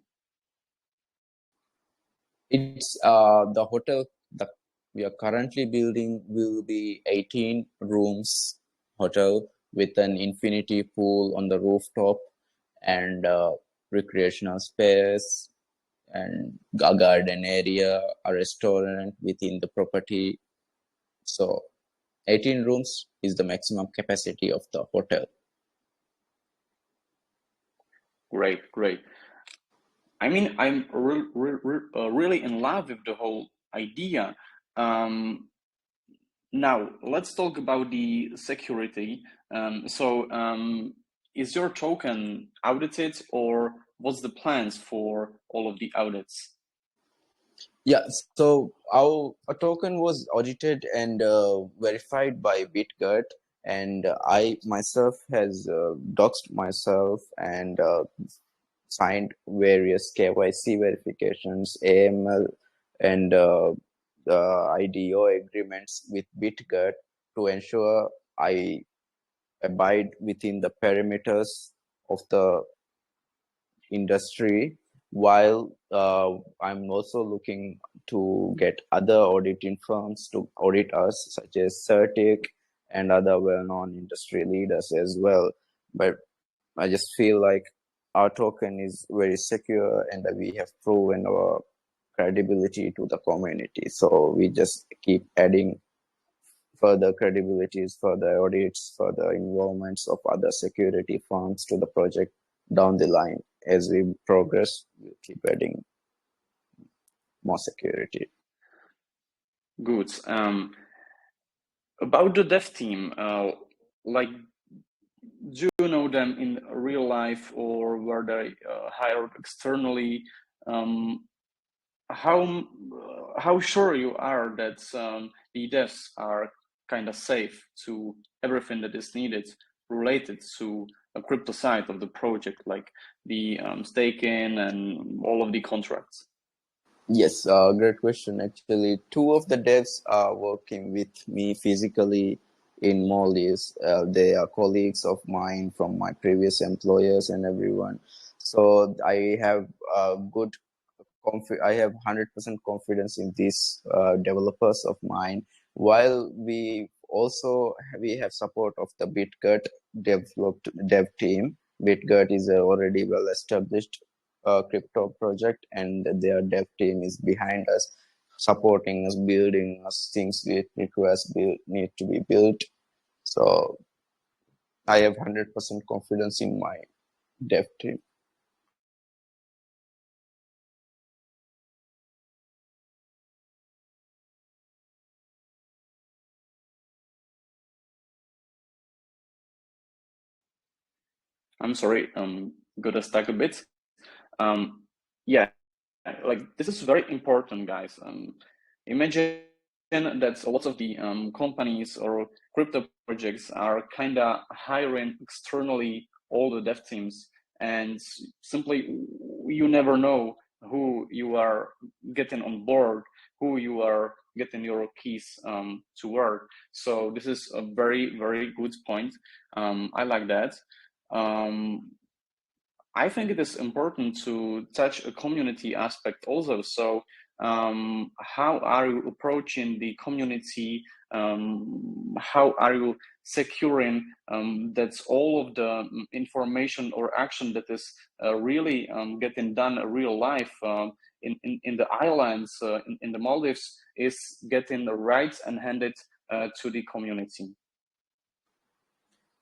It's the hotel that we are currently building will be 18 rooms hotel with an infinity pool on the rooftop and recreational space and a garden area, a restaurant within the property. So 18 rooms is the maximum capacity of the hotel. Great, great. I mean, I'm really in love with the whole idea. Now, let's talk about the security. Is your token audited, or what's the plans for all of the audits? Yeah, so our token was audited and verified by BitGut, and I myself has doxed myself and signed various KYC verifications, AML, and IDO agreements with BitGut to ensure I abide within the perimeters of the industry, while I'm also looking to get other auditing firms to audit us, such as Certic and other well-known industry leaders as well. But I just feel like our token is very secure and that we have proven our credibility to the community. So we just keep adding further credibilities, further audits, further involvements of other security firms to the project down the line. As we progress, we'll keep adding more security. Good. About the dev team, like, do you know them in real life, or were they hired externally? How sure you are that the devs are kind of safe to everything that is needed related to a crypto side of the project, like the staking and all of the contracts? Yes, great question. Actually, two of the devs are working with me physically in Maldives. They are colleagues of mine from my previous employers and everyone. So I have good I have 100% confidence in these developers of mine. While we have support of the BitGut dev team. BitGut is a already well established crypto project, and their dev team is behind us, supporting us, building us things that need to be built. So I have 100% confidence in my dev team. I'm sorry, got stuck a bit. Yeah, like, this is very important, guys. Imagine that a lot of the companies or crypto projects are kind of hiring externally all the dev teams, and simply you never know who you are getting on board, who you are getting your keys to work. So this is a very, very good point. I like that. I think it is important to touch a community aspect also. So, how are you approaching the community? How are you securing that all of the information or action that is really getting done in real life in the islands, in the Maldives, is getting right and handed to the community?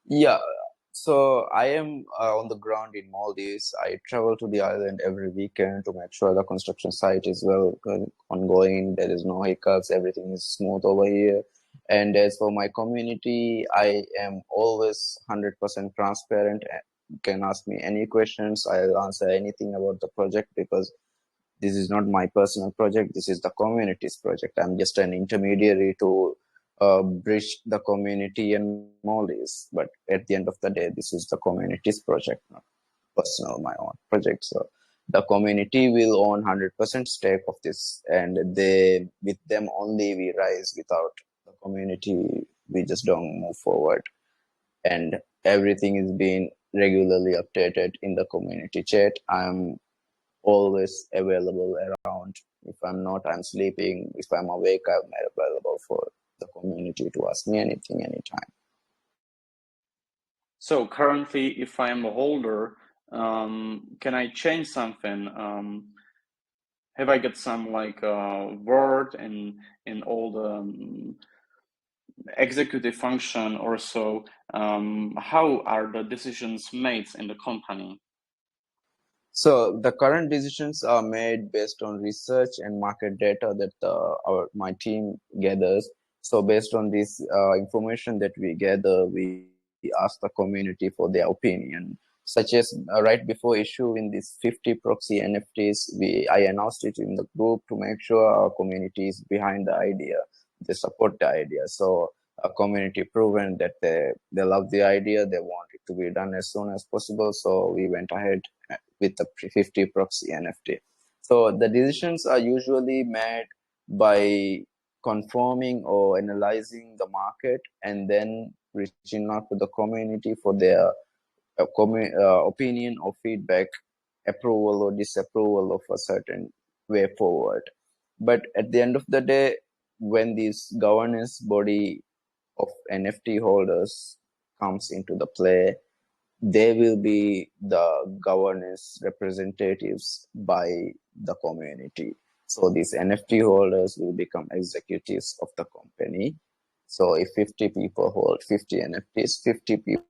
Yeah, so I am on the ground in Maldives. I travel to the island every weekend to make sure the construction site is ongoing. There is no hiccups. Everything is smooth over here. And as for my community, I am always 100% transparent. You can ask me any questions. I'll answer anything about the project, because this is not my personal project. This is the community's project. I'm just an intermediary to bridge the community and Maldives. But at the end of the day, this is the community's project, not personal, my own project. So the community will own 100% stake of this, and with them only we rise. Without the community, we just don't move forward. And everything is being regularly updated in the community chat. I'm always available around. If I'm not, I'm sleeping. If I'm awake, I'm available for the community to ask me anything, anytime. So currently, if I am a holder, can I change something? Have I got some like word in all the executive function or so? How are the decisions made in the company? So the current decisions are made based on research and market data that my team gathers. So based on this information that we gather, we ask the community for their opinion. Such as right before issuing these 50 proxy NFTs, I announced it in the group to make sure our community is behind the idea. They support the idea. So a community proven that they love the idea. They want it to be done as soon as possible. So we went ahead with the 50 proxy NFT. So the decisions are usually made by conforming or analyzing the market, and then reaching out to the community for their opinion or feedback, approval or disapproval of a certain way forward. But at the end of the day, when this governance body of NFT holders comes into the play, they will be the governance representatives by the community. So these NFT holders will become executives of the company. So if 50 people hold 50 NFTs, 50 people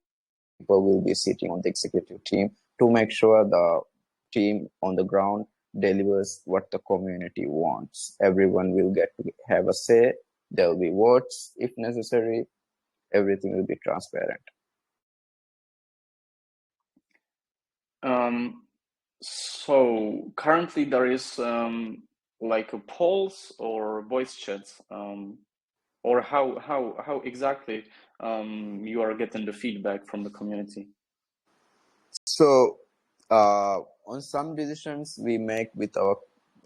will be sitting on the executive team to make sure the team on the ground delivers what the community wants. Everyone will get to have a say. There will be votes if necessary. Everything will be transparent. So currently there is like a polls or voice chats, or how exactly you are getting the feedback from the community? So, on some decisions we make with our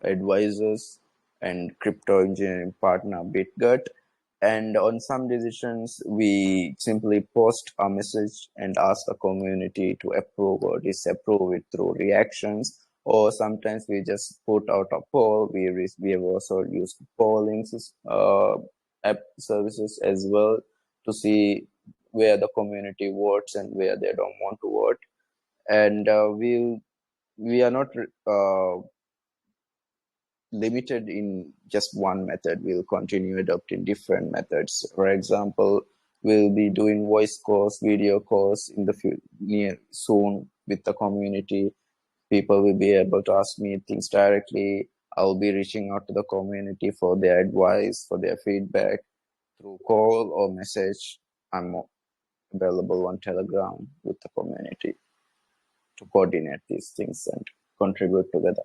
advisors and crypto engineering partner BitGut, and on some decisions we simply post a message and ask the community to approve or disapprove it through reactions. Or sometimes we just put out a poll. We have also used polling app services as well to see where the community votes and where they don't want to vote. And we are not limited in just one method. We'll continue adopting different methods. For example, we'll be doing voice calls, video calls in the near soon with the community. People will be able to ask me things directly. I'll be reaching out to the community for their advice, for their feedback through call or message. I'm available on Telegram with the community to coordinate these things and contribute together.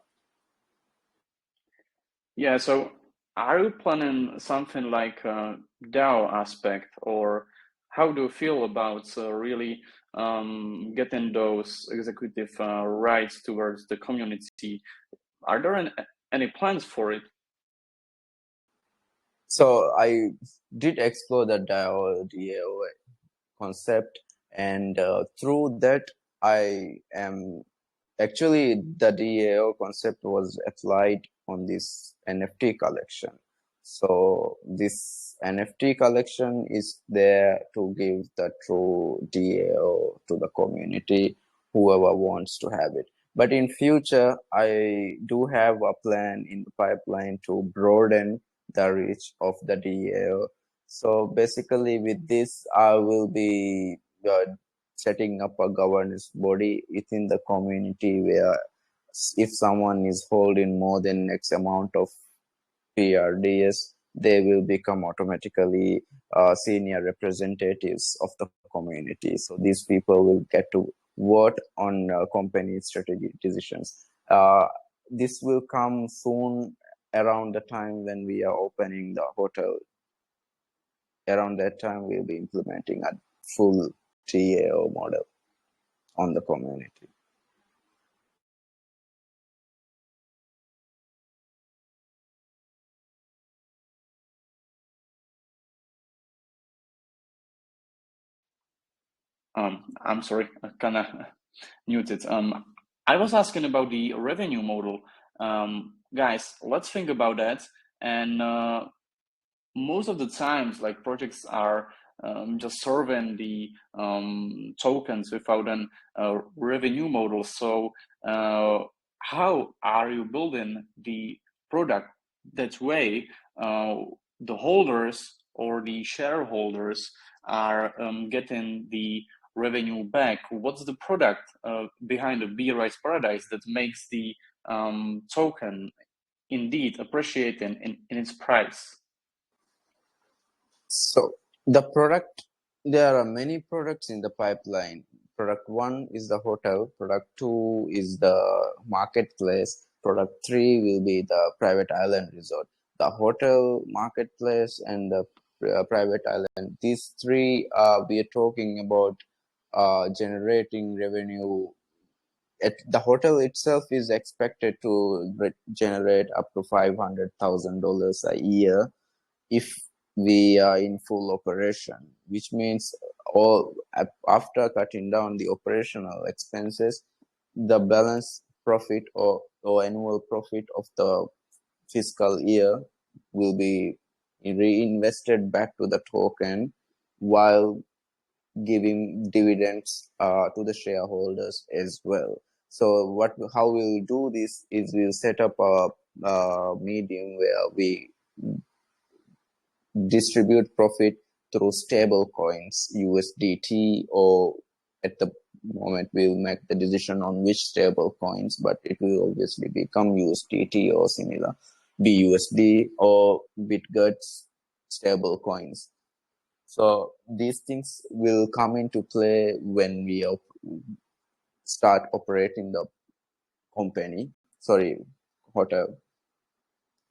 Yeah, so are you planning something like a DAO aspect, or how do you feel about really getting those executive rights towards the community? Are there any plans for it? So I did explore the DAO concept, and through that, I am actually the DAO concept was applied on this NFT collection. So this NFT collection is there to give the true DAO to the community, whoever wants to have it. But in future, I do have a plan in the pipeline to broaden the reach of the DAO. So basically, with this, I will be setting up a governance body within the community where if someone is holding more than X amount of PRDS, they will become automatically senior representatives of the community. So these people will get to vote on company strategy decisions. This will come soon around the time when we are opening the hotel. Around that time, we'll be implementing a full TAO model on the community. I'm sorry, I kind of muted. I was asking about the revenue model. Guys, let's think about that. And most of the times, like projects are just serving the tokens without an revenue model. So how are you building the product that way? The holders or the shareholders are getting the revenue back. What's the product behind the Brise Paradise that makes the token indeed appreciating in its price? So the product, there are many products in the pipeline. Product one is the hotel. Product two is the marketplace. Product three will be the private island resort. The hotel, marketplace, and the private island. These three, we are talking about generating revenue. The hotel itself is expected to generate up to $500,000 a year if we are in full operation, which means all after cutting down the operational expenses, the balance profit or annual profit of the fiscal year will be reinvested back to the token while giving dividends to the shareholders as well. So how we'll do this is we'll set up a medium where we distribute profit through stable coins, USDT, or at the moment we'll make the decision on which stable coins, but it will obviously become USDT or similar, BUSD or BitGuts stable coins. So these things will come into play when we start operating the company, sorry, hotel.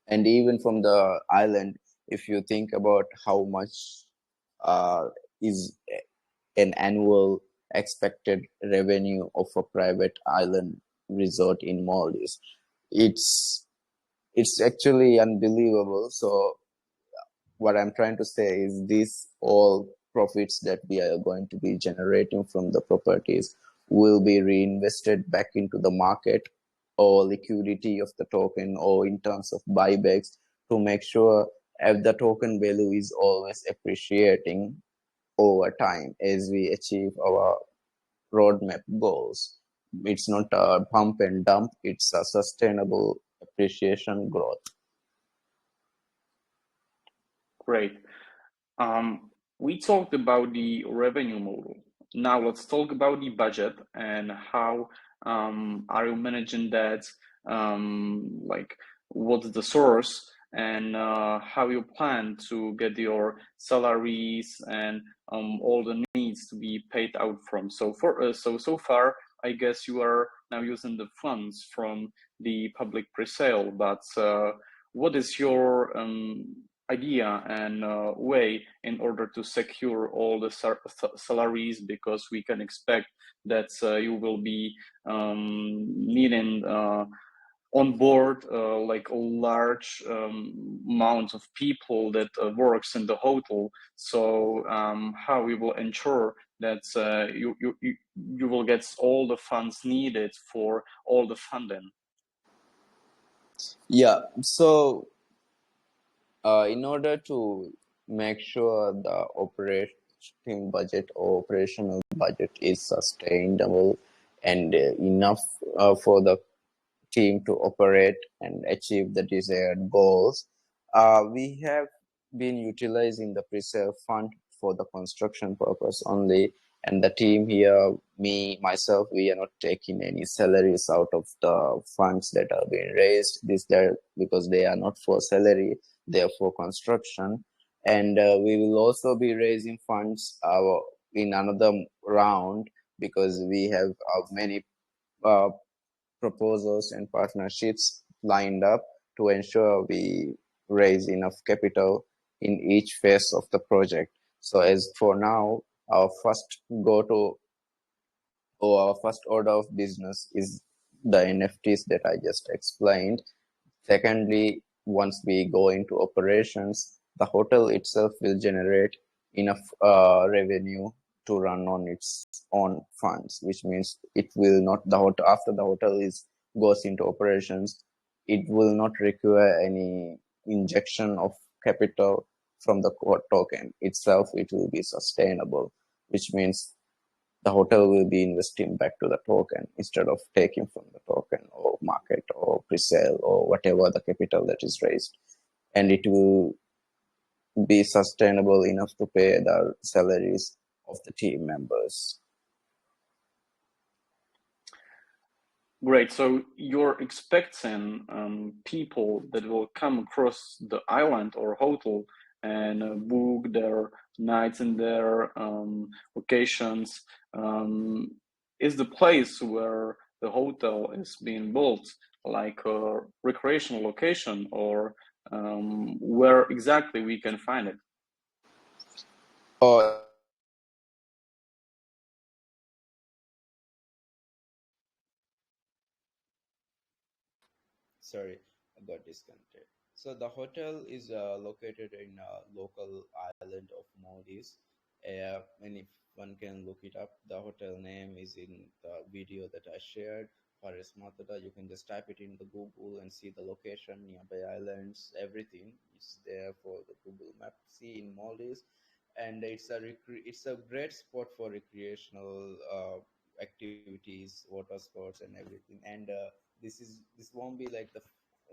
And even from the island, if you think about how much uh, is an annual expected revenue of a private island resort in Maldives, it's it's actually unbelievable. So what I'm trying to say is these all profits that we are going to be generating from the properties will be reinvested back into the market or liquidity of the token or in terms of buybacks to make sure if the token value is always appreciating over time as we achieve our roadmap goals. It's not a pump and dump, it's a sustainable appreciation growth. Great. We talked about the revenue model. Now let's talk about the budget and how are you managing that? Like, what's the source and how you plan to get your salaries and all the needs to be paid out from. So far, I guess you are now using the funds from the public pre-sale, but what is your idea and way in order to secure all the salaries, because we can expect that you will be needing on board like a large amount of people that works in the hotel. So how we will ensure that you will get all the funds needed for all the funding. Yeah, so in order to make sure the operating budget or operational budget is sustainable and enough for the team to operate and achieve the desired goals, we have been utilizing the preserve fund for the construction purpose only. And the team here, me, myself, we are not taking any salaries out of the funds that are being raised. Because they are not for salary, they are for construction. And we will also be raising funds in another round because we have many uh, proposals and partnerships lined up to ensure we raise enough capital in each phase of the project. So as for now, our first go to or our first order of business is the NFTs that I just explained. Secondly, once we go into operations, the hotel itself will generate enough revenue to run on its own funds, which means it will not the hotel after the hotel is goes into operations, it will not require any injection of capital from the core token itself. It will be sustainable, which means the hotel will be investing back to the token instead of taking from the token or market or pre-sale or whatever the capital that is raised. And it will be sustainable enough to pay the salaries of the team members. Great. So you're expecting people that will come across the island or hotel and book their nights in their locations. Is the place where the hotel is being built like a recreational location, or where exactly we can find it? Or sorry, I got disconnected. So the hotel is located in a local island of Maldives, and if one can look it up, the hotel name is in the video that I shared. Paris Matada, you can just type it in the Google and see the location, nearby islands, everything is there for the Google map. See in Maldives, and it's a great spot for recreational activities, water sports, and everything. And this won't be like the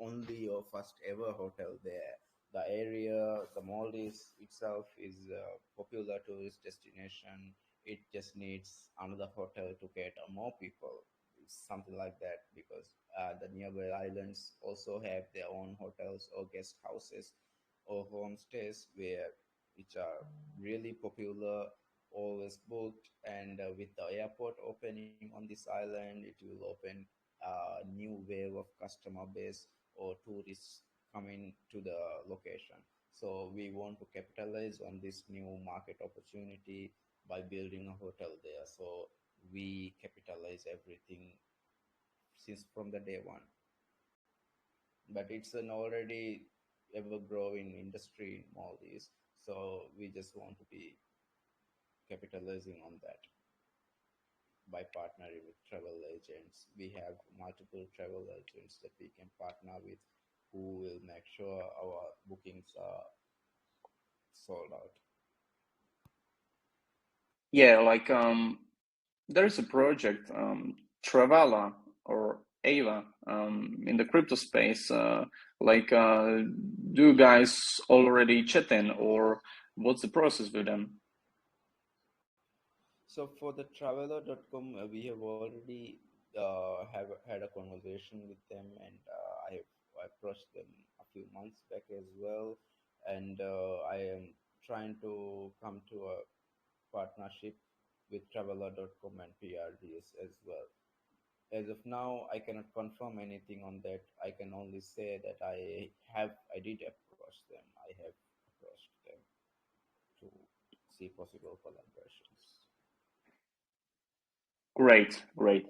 only or first ever hotel there. The area, the Maldives itself is a popular tourist destination. It just needs another hotel to cater more people. It's something like that because the nearby islands also have their own hotels or guest houses or homestays which are really popular, always booked. And with the airport opening on this island, it will open a new wave of customer base or tourists coming to the location. So we want to capitalize on this new market opportunity by building a hotel there. So we capitalize everything since from the day one. But it's an already ever growing industry in Maldives. So we just want to be capitalizing on that by partnering with travel agents. We have multiple travel agents that we can partner with who will make sure our bookings are sold out. Yeah, like there is a project, Travala or Ava, in the crypto space. Like, do you guys already chat in, or what's the process with them? So for the traveler.com, we have already have had a conversation with them, and I have approached them a few months back as well, and I am trying to come to a partnership with traveler.com and PRDS as well. As of now, I cannot confirm anything on that. I can only say that I did approach them. I have approached them to see possible collaborations. Great, great.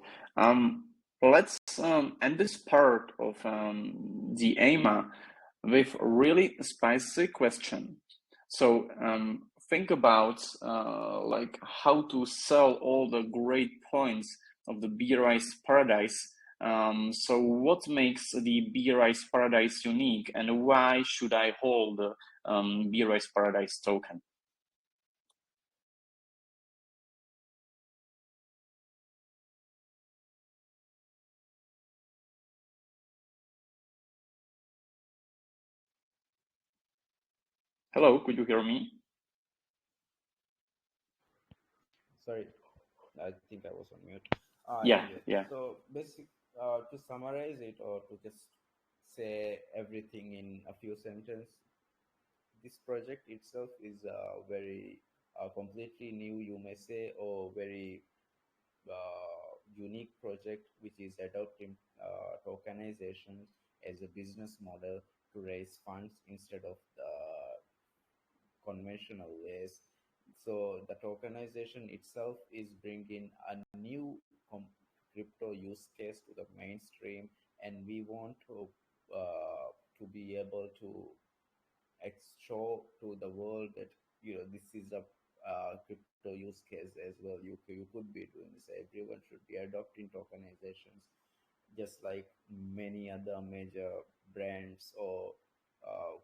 Let's end this part of the AIMA with a really spicy question. So think about like how to sell all the great points of the Brise Paradise. So what makes the Brise Paradise unique, and why should I hold the Brise Paradise token? Hello, could you hear me? Sorry, I think I was on mute. Yeah, Anyway, yeah. so to summarize it or to just say everything in a few sentences, this project itself is very completely new, you may say, or very unique project which is adopting tokenization as a business model to raise funds instead of the conventional ways. So the tokenization itself is bringing a new crypto use case to the mainstream, and we want to be able to show to the world that this is a crypto use case as well. You could be doing this. Everyone should be adopting tokenizations, just like many other major brands or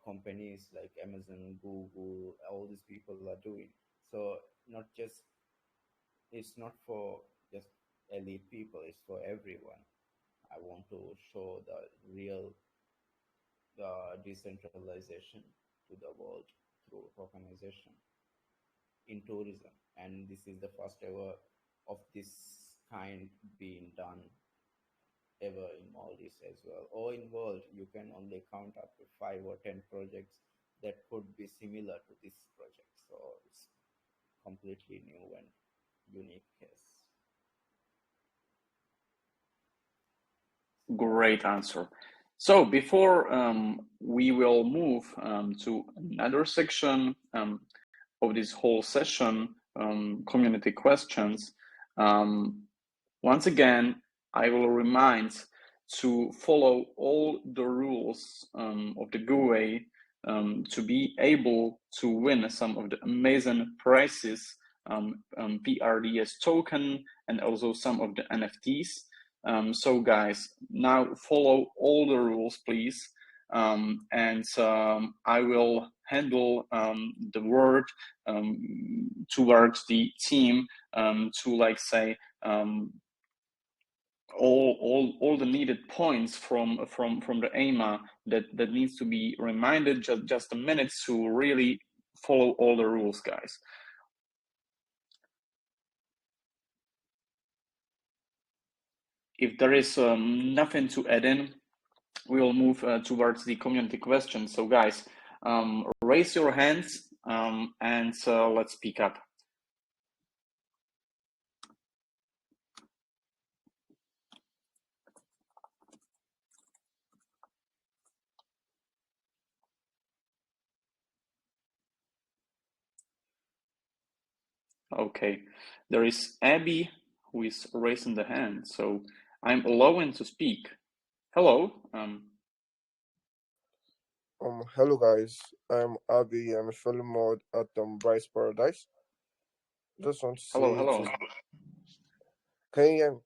companies like Amazon, Google, all these people are doing. So not just it's not for just elite people; it's for everyone. I want to show the real decentralization to the world through tokenization in tourism, and this is the first ever of this kind being done ever in Maldives as well, or in world. You can only count up to 5 or 10 projects that could be similar to this project. So it's completely new and unique case. Great answer. So before we will move to another section of this whole session, community questions, once again, I will remind to follow all the rules of the giveaway to be able to win some of the amazing prizes, PRDS token, and also some of the NFTs. So guys, now follow all the rules, please. And I will handle the word towards the team to like say all the needed points from the AIMA that needs to be reminded just a minute to really follow all the rules, guys. If there is nothing to add in, we will move towards the community questions. So guys, raise your hands and let's speak up. Okay, there is Abby who is raising the hand, so I'm allowing to speak. Hello. Hello guys, I'm Abby. I'm a fellow mod at Brise Paradise. Just want to Hello, say, hello. can you hear me?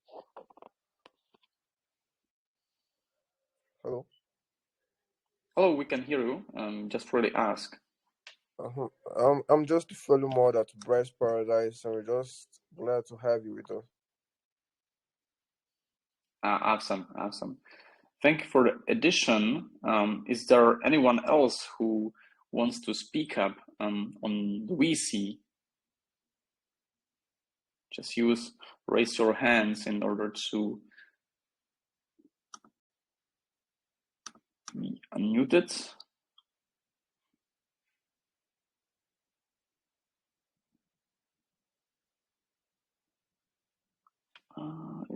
Hello. Hello, we can hear you. Just really ask. I'm just a fellow mod at Brise Paradise, and we're just glad to have you with us. Awesome, awesome. Thank you for the addition. Is there anyone else who wants to speak up on the VC? Just raise your hands in order to be unmuted.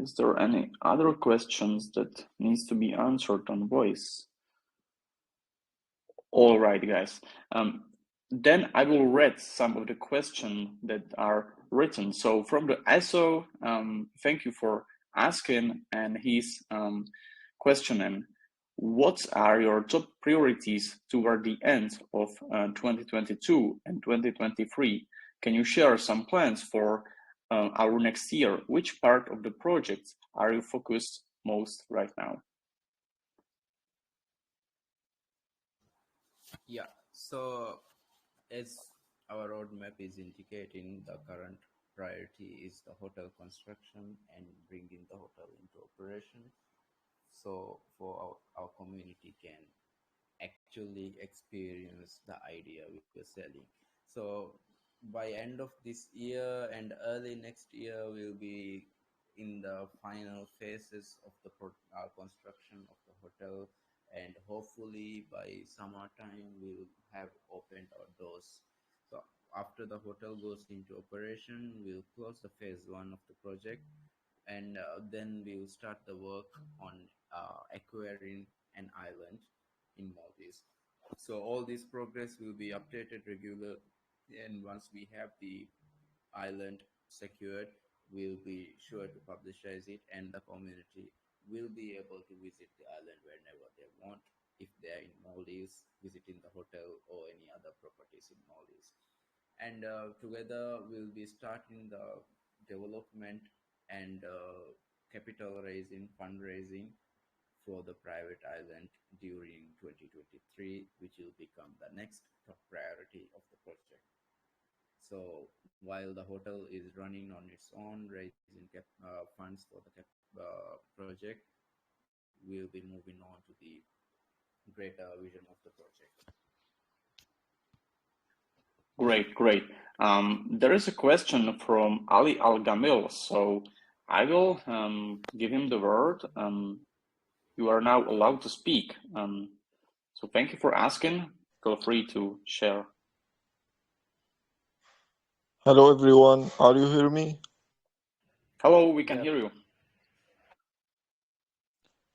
Is there any other questions that needs to be answered on voice? All right, guys. Then I will read some of the questions that are written. So from the ESO, thank you for asking, and he's questioning, what are your top priorities toward the end of 2022 and 2023? Can you share some plans for our next year? Which part of the project are you focused most right now? Yeah, so as our roadmap is indicating, the current priority is the hotel construction and bringing the hotel into operation. So for our community can actually experience the idea we were selling. So by end of this year and early next year, we'll be in the final phases of the construction of the hotel, and hopefully by summertime we'll have opened our doors. So after the hotel goes into operation, we'll close the phase one of the project, and then we will start the work on acquiring an island in Maldives. So all this progress will be updated regularly, and once we have the island secured, we'll be sure to publicize it, and the community will be able to visit the island whenever they want, if they're in Maldives, visiting the hotel or any other properties in Maldives. And together we'll be starting the development and capital raising, fundraising for the private island during 2023, which will become the next top priority of the project. So while the hotel is running on its own, raising funds for the project, we'll be moving on to the greater vision of the project. Great, great. There is a question from Ali Al Gamil, so I will give him the word. You are now allowed to speak. So thank you for asking. Feel free to share. Hello everyone, are you hear me? Hello, we can hear you.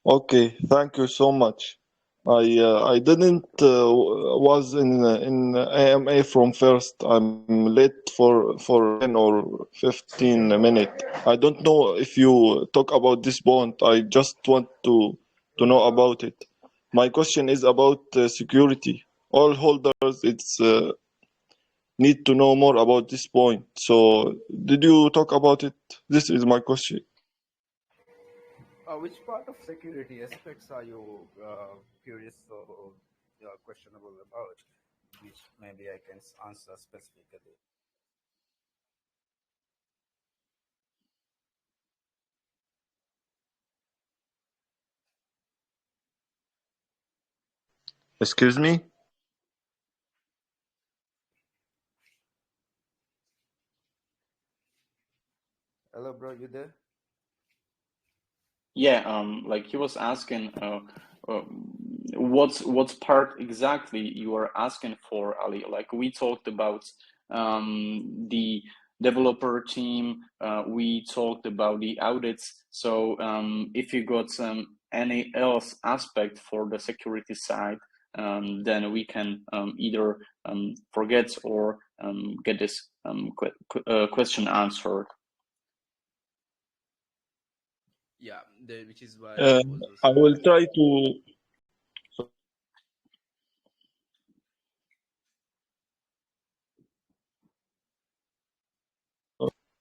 Okay, thank you so much. I didn't was in AMA from first. I'm late for 10 or 15 minutes. I don't know if you talk about this point. I just want to know about it. My question is about security. All holders, it's need to know more about this point. So, did you talk about it? This is my question. Which part of security aspects are you curious or questionable about, which maybe I can answer specifically? Excuse me? Hello, bro, you there? Yeah, like he was asking, what's part exactly you are asking for, Ali? Like we talked about the developer team, we talked about the audits. So if you got any else aspect for the security side, then we can either forget or get this question answered. Yeah, which is why Uh, I was I also will try to.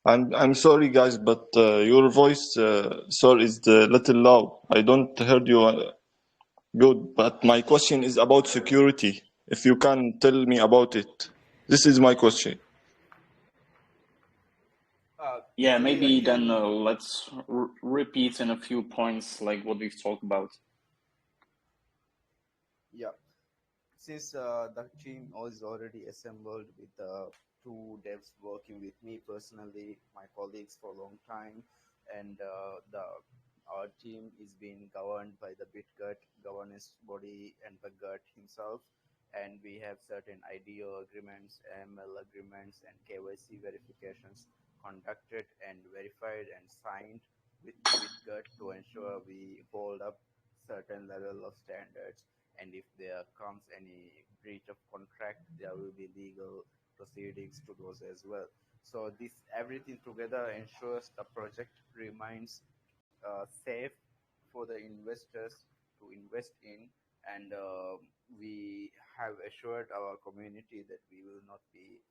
I'm sorry, guys, but your voice, sir, is a little loud. I don't heard you good. But my question is about security. If you can tell me about it, this is my question. Yeah, Ali, I maybe then can. let's repeat in a few points like what we've talked about. Yeah, since the team is already assembled with two devs working with me personally, my colleagues for a long time, and the our team is being governed by the BitGut governance body and the gut himself, and we have certain IDO agreements, AML agreements, and KYC verifications conducted and verified and signed with the BitGut to ensure we hold up certain level of standards, and if there comes any breach of contract, there will be legal proceedings to those as well. So this everything together ensures the project remains safe for the investors to invest in, and we have assured our community that we will not be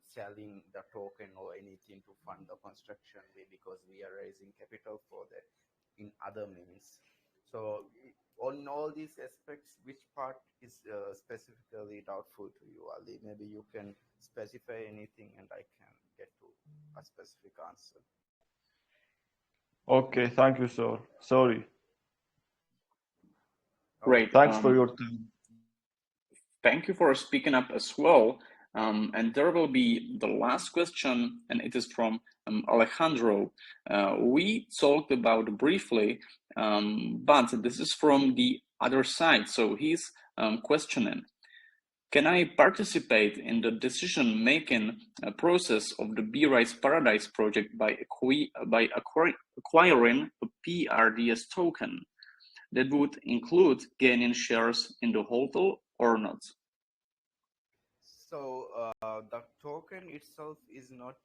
selling the token or anything to fund the construction because we are raising capital for that in other means. So on all these aspects, which part is specifically doubtful to you, Ali? Maybe you can specify anything and I can get to a specific answer. Okay, thank you, sir. Sorry. Great. Thanks for your time. Thank you for speaking up as well. And there will be the last question, and it is from Alejandro. We talked about briefly, but this is from the other side. So he's questioning. Can I participate in the decision-making process of the Brise Paradise project by acquiring a PRDS token? That would include gaining shares in the hotel or not? So the token itself is not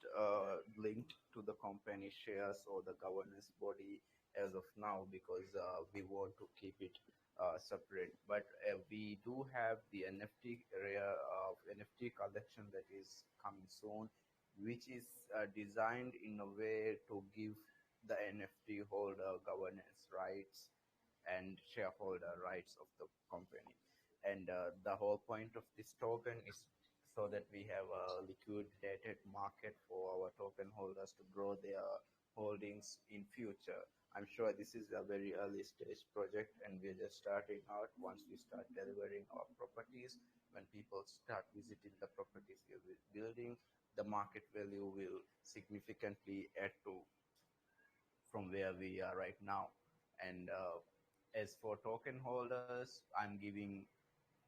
linked to the company shares or the governance body as of now because we want to keep it separate. But we do have the NFT area of NFT collection that is coming soon, which is designed in a way to give the NFT holder governance rights and shareholder rights of the company. And the whole point of this token is so that we have a liquidated market for our token holders to grow their holdings in future. I'm sure this is a very early stage project and we're just starting out. Once we start delivering our properties, when people start visiting the properties we're building, the market value will significantly add to from where we are right now. And as for token holders, I'm giving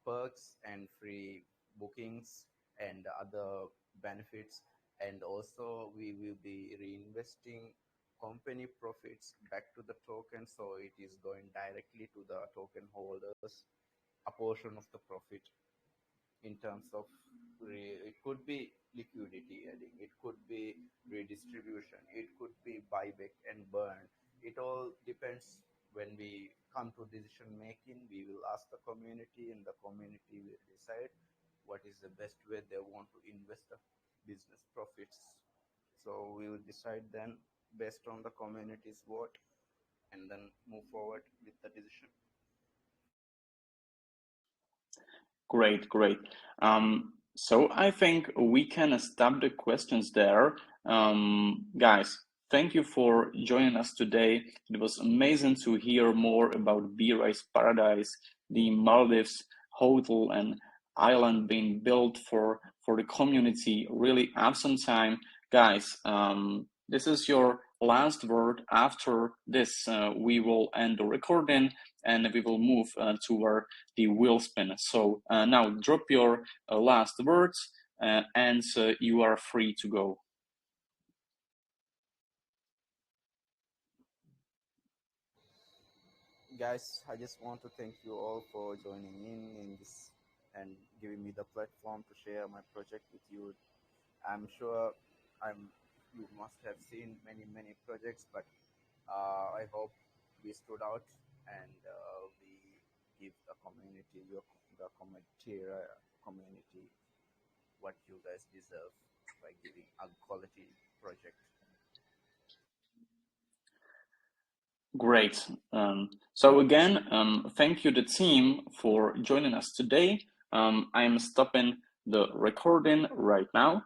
perks and free bookings and other benefits. And also, we will be reinvesting company profits back to the token, so it is going directly to the token holders, a portion of the profit in terms of it could be liquidity adding, it could be redistribution, it could be buyback and burn. It all depends. When we come to decision making, we will ask the community and the community will decide what is the best way they want to invest the business profits. So we will decide then based on the community's vote and then move forward with the decision. Great, great. So I think we can stop the questions there. Guys, thank you for joining us today. It was amazing to hear more about Brise Paradise, the Maldives hotel and island being built for the community. Really have some time, guys. This is your last word. After this, we will end the recording and we will move toward the wheel spin. So now drop your last words and you are free to go. Guys, I just want to thank you all for joining in this and giving me the platform to share my project with you. I'm sure you must have seen many projects, but I hope we stood out and we give the community, the Tayarra community, what you guys deserve by giving a quality project. Great. So again, thank you the team for joining us today. I am stopping the recording right now.